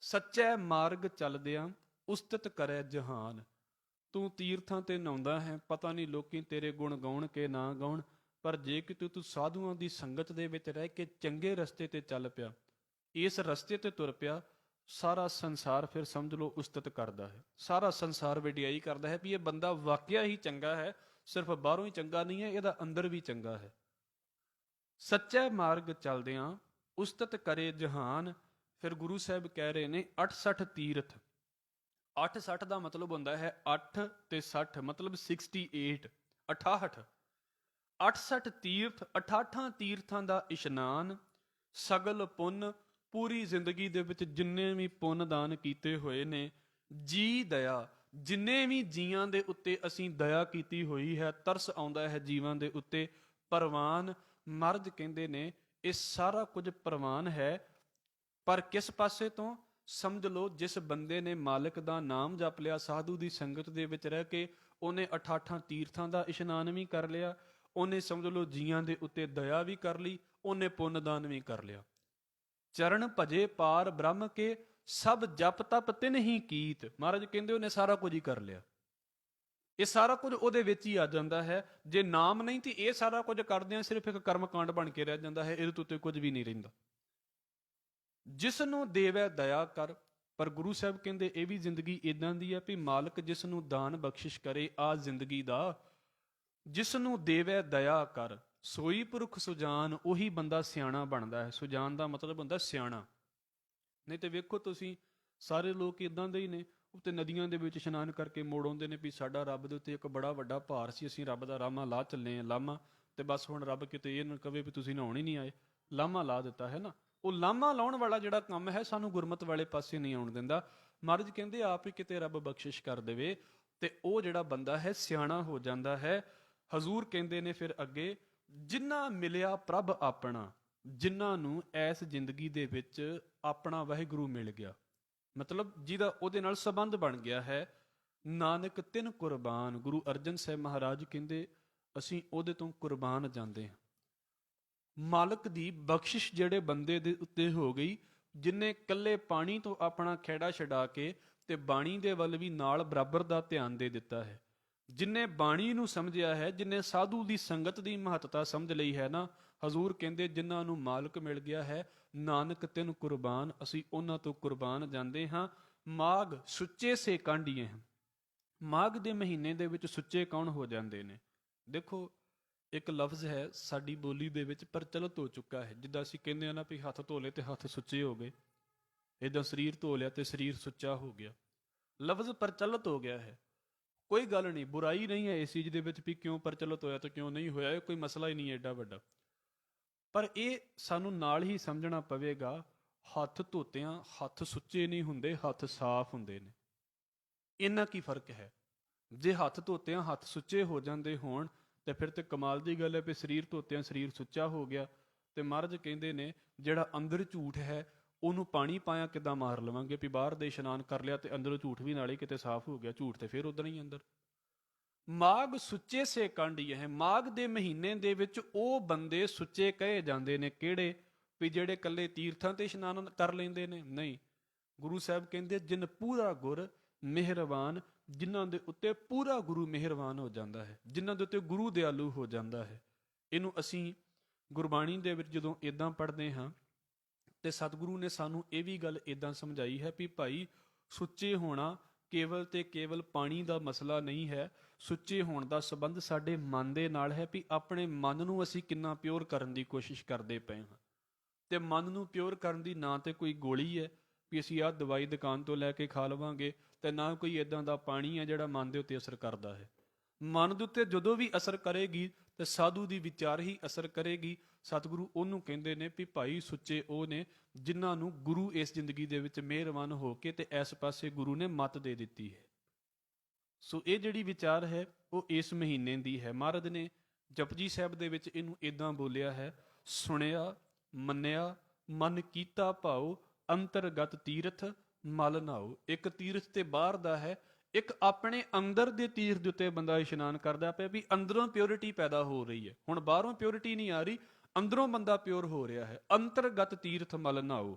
ਸੱਚੇ ਮਾਰਗ ਚੱਲਦਿਆਂ ਉਸਤਤ ਕਰੈ ਜਹਾਨ। ਤੂੰ ਤੀਰਥਾਂ ਤੇ ਨਹਾਉਂਦਾ ਹੈ, ਪਤਾ ਨਹੀਂ ਲੋਕੀ ਤੇਰੇ ਗੁਣ ਗਾਉਣ ਕੇ ਨਾ ਗਾਉਣ, ਪਰ ਜੇ ਕਿ ਤੂੰ ਸਾਧੂਆਂ ਦੀ ਸੰਗਤ ਦੇ ਵਿੱਚ ਰਹਿ ਕੇ ਚੰਗੇ ਰਸਤੇ ਤੇ ਚੱਲ ਪਿਆ, ਇਸ ਰਸਤੇ ਤੇ ਤੁਰ ਪਿਆ, ਸਾਰਾ ਸੰਸਾਰ ਫਿਰ ਸਮਝ ਲਓ ਉਸਤਤ ਕਰਦਾ ਹੈ। ਸਾਰਾ ਸੰਸਾਰ ਵਡਿਆਈ ਕਰਦਾ ਹੈ ਵੀ ਇਹ ਬੰਦਾ ਵਾਕਿਆ ਹੀ ਚੰਗਾ ਹੈ, ਸਿਰਫ ਬਾਹਰੋਂ ਹੀ ਚੰਗਾ ਨਹੀਂ ਹੈ, ਇਹਦਾ ਅੰਦਰ ਵੀ ਚੰਗਾ ਹੈ। ਸੱਚੇ ਮਾਰਗ ਚੱਲਦਿਆਂ ਉਸਤਤ ਕਰੇ ਜਹਾਨ। ਫਿਰ ਗੁਰੂ ਸਾਹਿਬ ਕਹਿ ਰਹੇ ਨੇ 68 ਤੀਰਥ। 68 ਦਾ ਮਤਲਬ ਹੁੰਦਾ ਹੈ 8 ਤੇ 60, ਮਤਲਬ 68, 68। 68 ਤੀਰਥ, 68 ਤੀਰਥਾਂ ਦਾ ਇਸ਼ਨਾਨ, ਸਗਲ ਪੁੰਨ, ਪੂਰੀ ਜ਼ਿੰਦਗੀ ਦੇ ਵਿੱਚ ਜਿੰਨੇ ਵੀ ਪੁੰਨ ਦਾਨ ਕੀਤੇ ਹੋਏ ਨੇ, ਜੀ ਦਇਆ, ਜਿੰਨੇ ਵੀ ਜੀਆਂ ਦੇ ਉੱਤੇ ਅਸੀਂ ਦਇਆ ਕੀਤੀ ਹੋਈ ਹੈ, ਤਰਸ ਆਉਂਦਾ ਹੈ ਜੀਵਾਂ ਦੇ ਉੱਤੇ, ਪ੍ਰਵਾਨ। ਮਹਾਰਾਜ ਕਹਿੰਦੇ ਨੇ ਇਹ ਸਾਰਾ ਕੁਝ ਪ੍ਰਵਾਨ ਹੈ, ਪਰ ਕਿਸ ਪਾਸੇ ਤੋਂ? ਸਮਝ ਲਓ, ਜਿਸ ਬੰਦੇ ਨੇ ਮਾਲਕ ਦਾ ਨਾਮ ਜਪ ਲਿਆ, ਸਾਧੂ ਦੀ ਸੰਗਤ ਦੇ ਵਿੱਚ ਰਹਿ ਕੇ, ਉਹਨੇ 88 ਤੀਰਥਾਂ ਦਾ ਇਸ਼ਨਾਨ ਵੀ ਕਰ ਲਿਆ, ਉਹਨੇ ਸਮਝ ਲਓ ਜੀਆਂ ਦੇ ਉੱਤੇ ਦਇਆ ਵੀ ਕਰ ਲਈ, ਉਹਨੇ ਪੁੰਨਦਾਨ ਵੀ ਕਰ ਲਿਆ। ਚਰਨ ਭਜੇ ਪਾਰ ਬ੍ਰਹਮ ਕੇ, ਸਭ ਜਪ ਤਪ ਤਿਨ ਹੀ ਕੀਤ। ਮਹਾਰਾਜ ਕਹਿੰਦੇ ਉਹਨੇ ਸਾਰਾ ਕੁਝ ਹੀ ਕਰ ਲਿਆ। ਇਹ ਸਾਰਾ ਕੁਝ ਉਹਦੇ ਵਿੱਚ ਹੀ ਆ ਜਾਂਦਾ ਹੈ। ਜੇ ਨਾਮ ਨਹੀਂ ਤੇ ਇਹ ਸਾਰਾ ਕੁਝ ਕਰਦੇ ਆ ਸਿਰਫ ਇੱਕ ਕਰਮ ਕਾਂਡ ਬਣ ਕੇ ਰਹਿ ਜਾਂਦਾ ਹੈ, ਇਹਦੇ ਉੱਤੇ ਕੁਝ ਵੀ ਨਹੀਂ ਰਹਿੰਦਾ। ਜਿਸ ਨੂੰ ਦੇਵੈ ਦਇਆ ਕਰ। ਪਰ ਗੁਰੂ ਸਾਹਿਬ ਕਹਿੰਦੇ ਇਹ ਵੀ ਜ਼ਿੰਦਗੀ ਇਦਾਂ ਦੀ ਹੈ ਵੀ ਮਾਲਕ ਜਿਸ ਨੂੰ ਦਾਨ ਬਖਸ਼ਿਸ਼ ਕਰੇ ਆ ਜ਼ਿੰਦਗੀ ਦਾ, ਜਿਸ ਨੂੰ ਦੇਵੈ ਦਇਆ ਕਰ ਸੋਈ ਪੁਰਖ ਸੁਜਾਨ, ਉਹੀ ਬੰਦਾ ਸਿਆਣਾ ਬਣਦਾ ਹੈ। ਸੁਜਾਨ ਦਾ ਮਤਲਬ ਹੁੰਦਾ ਸਿਆਣਾ। ਨਹੀਂ ਤੇ ਵੇਖੋ ਤੁਸੀਂ, ਸਾਰੇ ਲੋਕ ਇਦਾਂ ਦੇ ਹੀ ਨੇ, ਉੱਤੇ ਨਦੀਆਂ ਦੇ ਵਿੱਚ ਇਸ਼ਨਾਨ ਕਰਕੇ ਮੋੜ ਆਉਂਦੇ ਨੇ ਵੀ ਸਾਡਾ ਰੱਬ ਦੇ ਉੱਤੇ ਇੱਕ ਬੜਾ ਵੱਡਾ ਭਾਰ ਸੀ, ਅਸੀਂ ਰੱਬ ਦਾ ਲਾਮਾ ਲਾ ਚੱਲੇ ਹਾਂ, ਲਾਮਾ, ਤੇ ਬਸ ਹੁਣ ਰੱਬ ਕਿਤੇ ਇਹ ਨਾ ਕਵੇ ਵੀ ਤੁਸੀਂ ਨਹਾਉਣ ਹੀ ਨਹੀਂ ਆਏ, ਲਾਮਾ ਲਾ ਦਿੱਤਾ ਹੈ ਨਾ। ਉਹ ਲਾਮਾ ਲਾਉਣ ਵਾਲਾ ਜਿਹੜਾ ਕੰਮ ਹੈ ਸਾਨੂੰ ਗੁਰਮਤ ਵਾਲੇ ਪਾਸੇ ਨਹੀਂ ਆਉਣ ਦਿੰਦਾ। ਮਹਾਰਾਜ ਕਹਿੰਦੇ ਆਪ ਹੀ ਕਿਤੇ ਰੱਬ ਬਖਸ਼ਿਸ਼ ਕਰ ਦੇਵੇ ਤੇ ਉਹ ਜਿਹੜਾ ਬੰਦਾ ਹੈ ਸਿਆਣਾ ਹੋ ਜਾਂਦਾ ਹੈ। ਹਜ਼ੂਰ ਕਹਿੰਦੇ ਨੇ ਫਿਰ ਅੱਗੇ, ਜਿਨ੍ਹਾਂ ਮਿਲਿਆ ਪ੍ਰਭ ਆਪਣਾ, ਜਿਨ੍ਹਾਂ ਨੂੰ ਐਸ ਜ਼ਿੰਦਗੀ ਦੇ ਵਿੱਚ ਆਪਣਾ ਵਾਹਿਗੁਰੂ ਮਿਲ ਗਿਆ, ਮਤਲਬ ਜਿਹਦਾ ਉਹਦੇ ਨਾਲ ਸੰਬੰਧ ਬਣ ਗਿਆ ਹੈ, ਨਾਨਕ ਤਿਨ ਕੁਰਬਾਨ। ਗੁਰੂ ਅਰਜਨ ਸਾਹਿਬ ਮਹਾਰਾਜ ਕਹਿੰਦੇ ਅਸੀਂ ਉਹਦੇ ਤੋਂ ਕੁਰਬਾਨ ਜਾਂਦੇ ਹਾਂ। ਮਾਲਕ ਦੀ ਬਖਸ਼ਿਸ਼ ਜਿਹੜੇ ਬੰਦੇ ਦੇ ਉੱਤੇ ਹੋ ਗਈ, ਜਿਨੇ ਕੱਲੇ ਪਾਣੀ ਤੋਂ ਆਪਣਾ ਖਹਿੜਾ ਛਡਾ ਕੇ ਤੇ ਬਾਣੀ ਦੇ ਵੱਲ ਵੀ ਨਾਲ ਬਰਾਬਰ ਦਾ ਧਿਆਨ ਦੇ ਦਿੱਤਾ ਹੈ, ਜਿਨੇ ਬਾਣੀ ਨੂੰ ਸਮਝਿਆ ਹੈ, ਜਿਨੇ ਸਾਧੂ ਦੀ ਸੰਗਤ ਦੀ ਮਹੱਤਤਾ ਸਮਝ ਲਈ ਹੈ ਨਾ, ਹਜ਼ੂਰ ਕਹਿੰਦੇ ਜਿਨ੍ਹਾਂ ਨੂੰ ਮਾਲਕ ਮਿਲ ਗਿਆ ਹੈ, ਨਾਨਕ ਤਿਨ ਕੁਰਬਾਨ, ਅਸੀਂ ਉਹਨਾਂ ਤੋਂ ਕੁਰਬਾਨ ਜਾਂਦੇ ਹਾਂ। ਮਾਘ ਸੁੱਚੇ ਸੇ ਕਾਂਢੀਏ ਹਾਂ। ਮਾਘ ਦੇ ਮਹੀਨੇ ਦੇ ਵਿੱਚ ਸੁੱਚੇ ਕੌਣ ਹੋ ਜਾਂਦੇ ਨੇ? ਦੇਖੋ, ਇੱਕ ਲਫ਼ਜ਼ ਹੈ ਸਾਡੀ ਬੋਲੀ ਦੇ ਵਿੱਚ ਪ੍ਰਚਲਿਤ ਹੋ ਚੁੱਕਾ ਹੈ, ਜਿੱਦਾਂ ਅਸੀਂ ਕਹਿੰਦੇ ਹਾਂ ਨਾ ਵੀ ਹੱਥ ਧੋ ਲਏ ਤੇ ਹੱਥ ਸੁੱਚੇ ਹੋ ਗਏ, ਇੱਦਾਂ ਸਰੀਰ ਧੋ ਲਿਆ ਤੇ ਸਰੀਰ ਸੁੱਚਾ ਹੋ ਗਿਆ। ਲਫ਼ਜ਼ ਪ੍ਰਚਲਿਤ ਹੋ ਗਿਆ ਹੈ। ਕੋਈ ਗੱਲ ਨਹੀਂ, ਬੁਰਾਈ ਨਹੀਂ ਹੈ ਇਸ ਚੀਜ਼ ਦੇ ਵਿੱਚ ਵੀ ਕਿਉਂ ਪ੍ਰਚਲਿਤ ਹੋਇਆ ਤੇ ਕਿਉਂ ਨਹੀਂ ਹੋਇਆ, ਇਹ ਕੋਈ ਮਸਲਾ ਹੀ ਨਹੀਂ ਹੈ ਐਡਾ ਵੱਡਾ। ਪਰ ਇਹ ਸਾਨੂੰ ਨਾਲ ਹੀ ਸਮਝਣਾ ਪਵੇਗਾ, ਹੱਥ ਧੋਤਿਆਂ ਹੱਥ ਸੁੱਚੇ ਨਹੀਂ ਹੁੰਦੇ, ਹੱਥ ਸਾਫ਼ ਹੁੰਦੇ ਨੇ। ਇੰਨਾ ਕੀ ਫਰਕ ਹੈ? ਜੇ ਹੱਥ ਧੋਤਿਆਂ ਹੱਥ ਸੁੱਚੇ ਹੋ ਜਾਂਦੇ ਹੋਣ ਤੇ ਫਿਰ ਤੇ ਕਮਾਲ ਦੀ ਗੱਲ ਹੈ ਵੀ ਸਰੀਰ ਧੋਤਿਆਂ ਸਰੀਰ ਸੁੱਚਾ ਹੋ ਗਿਆ। ਤੇ ਮਹਾਰਾਜ ਕਹਿੰਦੇ ਨੇ ਜਿਹੜਾ ਅੰਦਰ ਝੂਠ ਹੈ ਉਹਨੂੰ ਪਾਣੀ ਪਾਇਆ ਕਿੱਦਾਂ ਮਾਰ ਲਵਾਂਗੇ, ਵੀ ਬਾਹਰ ਦੇ ਇਸ਼ਨਾਨ ਕਰ ਲਿਆ ਤੇ ਅੰਦਰੋਂ ਝੂਠ ਵੀ ਨਾਲੇ ਕਿਤੇ ਸਾਫ਼ ਹੋ ਗਿਆ, ਝੂਠ ਤੇ ਫਿਰ ਉਧਰ ਹੀ ਅੰਦਰ। ਮਾਘ ਸੁੱਚੇ ਸੇ ਕਾਂਢੀਏ ਹੈ। ਮਾਘ ਦੇ ਮਹੀਨੇ ਦੇ ਵਿੱਚ ਉਹ ਬੰਦੇ ਸੁੱਚੇ ਕਹੇ ਜਾਂਦੇ ਨੇ, ਕਿਹੜੇ? ਵੀ ਜਿਹੜੇ ਕੱਲੇ ਤੀਰਥਾਂ ਤੇ ਇਸ਼ਨਾਨ ਕਰ ਲੈਂਦੇ ਨੇ? ਨਹੀਂ, ਗੁਰੂ ਸਾਹਿਬ ਕਹਿੰਦੇ ਜਿਨ ਪੂਰਾ ਗੁਰ ਮਿਹਰਬਾਨ, ਜਿਨ੍ਹਾਂ ਦੇ ਉੱਤੇ ਪੂਰਾ ਗੁਰੂ ਮਿਹਰਬਾਨ ਹੋ ਜਾਂਦਾ ਹੈ, ਜਿਨ੍ਹਾਂ ਦੇ ਉੱਤੇ ਗੁਰੂ ਦਿਆਲੂ ਹੋ ਜਾਂਦਾ ਹੈ। ਇਹਨੂੰ ਅਸੀਂ ਗੁਰਬਾਣੀ ਦੇ ਵਿੱਚ ਜਦੋਂ ਇਦਾਂ ਪੜ੍ਹਦੇ ਹਾਂ ਤੇ ਸਤਿਗੁਰੂ ਨੇ ਸਾਨੂੰ ਇਹ ਵੀ ਗੱਲ ਇਦਾਂ ਸਮਝਾਈ ਹੈ ਵੀ ਭਾਈ ਸੁੱਚੇ ਹੋਣਾ ਕੇਵਲ ਤੇ ਕੇਵਲ ਪਾਣੀ ਦਾ ਮਸਲਾ ਨਹੀਂ ਹੈ। ਸੁੱਚੇ ਹੋਣ ਦਾ ਸੰਬੰਧ ਸਾਡੇ ਮਨ ਦੇ ਨਾਲ ਹੈ, ਵੀ ਆਪਣੇ ਮਨ ਨੂੰ ਅਸੀਂ ਕਿੰਨਾ ਪਿਓਰ ਕਰਨ ਦੀ ਕੋਸ਼ਿਸ਼ ਕਰਦੇ ਪਏ ਹਾਂ। ਤੇ ਮਨ ਨੂੰ ਪਿਓਰ ਕਰਨ ਦੀ ਨਾ ਤੇ ਕੋਈ ਗੋਲੀ ਹੈ ਵੀ ਅਸੀਂ ਆਹ ਦਵਾਈ ਦੁਕਾਨ ਤੋਂ ਲੈ ਕੇ ਖਾ ਲਵਾਂਗੇ, ਤੇ ਨਾ ਕੋਈ ਇਦਾਂ ਦਾ ਪਾਣੀ ਹੈ ਜਿਹੜਾ ਮਨ ਦੇ ਉੱਤੇ ਅਸਰ ਕਰਦਾ ਹੈ। ਮਨ ਦੇ ਉੱਤੇ ਜਦੋਂ ਵੀ ਅਸਰ ਕਰੇਗੀ ਤੇ ਸਾਧੂ ਦੀ ਵਿਚਾਰ ਹੀ ਅਸਰ ਕਰੇਗੀ। ਸਤਿਗੁਰੂ ਉਹਨੂੰ ਕਹਿੰਦੇ ਨੇ ਵੀ ਭਾਈ ਸੁੱਚੇ ਉਹ ਨੇ ਜਿਨ੍ਹਾਂ ਨੂੰ ਗੁਰੂ ਇਸ ਜ਼ਿੰਦਗੀ ਦੇ ਵਿੱਚ ਮਿਹਰਬਾਨ ਹੋ ਕੇ ਤੇ ਇਸ ਪਾਸੇ ਗੁਰੂ ਨੇ ਮੱਤ ਦੇ ਦਿੱਤੀ ਹੈ। ਸੋ ਇਹ ਜਿਹੜੀ ਵਿਚਾਰ ਹੈ ਉਹ ਇਸ ਮਹੀਨੇ ਦੀ ਹੈ। ਮਹਾਰਾਜ ਨੇ ਜਪਜੀ ਸਾਹਿਬ ਦੇ ਵਿੱਚ ਇਹਨੂੰ ਇਦਾਂ ਬੋਲਿਆ ਹੈ, ਸੁਣਿਆ ਮੰਨਿਆ ਮਨ ਕੀਤਾ ਭਾਉ, ਅੰਤਰਗਤ ਤੀਰਥ ਮਲ ਨਾਉ। ਇੱਕ ਤੀਰਥ ਤੇ ਬਾਹਰ ਦਾ ਹੈ, ਇੱਕ ਆਪਣੇ ਅੰਦਰ ਦੇ ਤੀਰਥ ਦੇ ਉੱਤੇ ਬੰਦਾ ਇਸ਼ਨਾਨ ਕਰਦਾ ਪਿਆ ਵੀ ਅੰਦਰੋਂ ਪਿਓਰਿਟੀ ਪੈਦਾ ਹੋ ਰਹੀ ਹੈ। ਹੁਣ ਬਾਹਰੋਂ ਪਿਓਰਿਟੀ ਨਹੀਂ ਆ ਰਹੀ, ਅੰਦਰੋਂ ਬੰਦਾ ਪਿਓਰ ਹੋ ਰਿਹਾ ਹੈ। ਅੰਤਰਗਤ ਤੀਰਥ ਮਲ ਨਾਉ।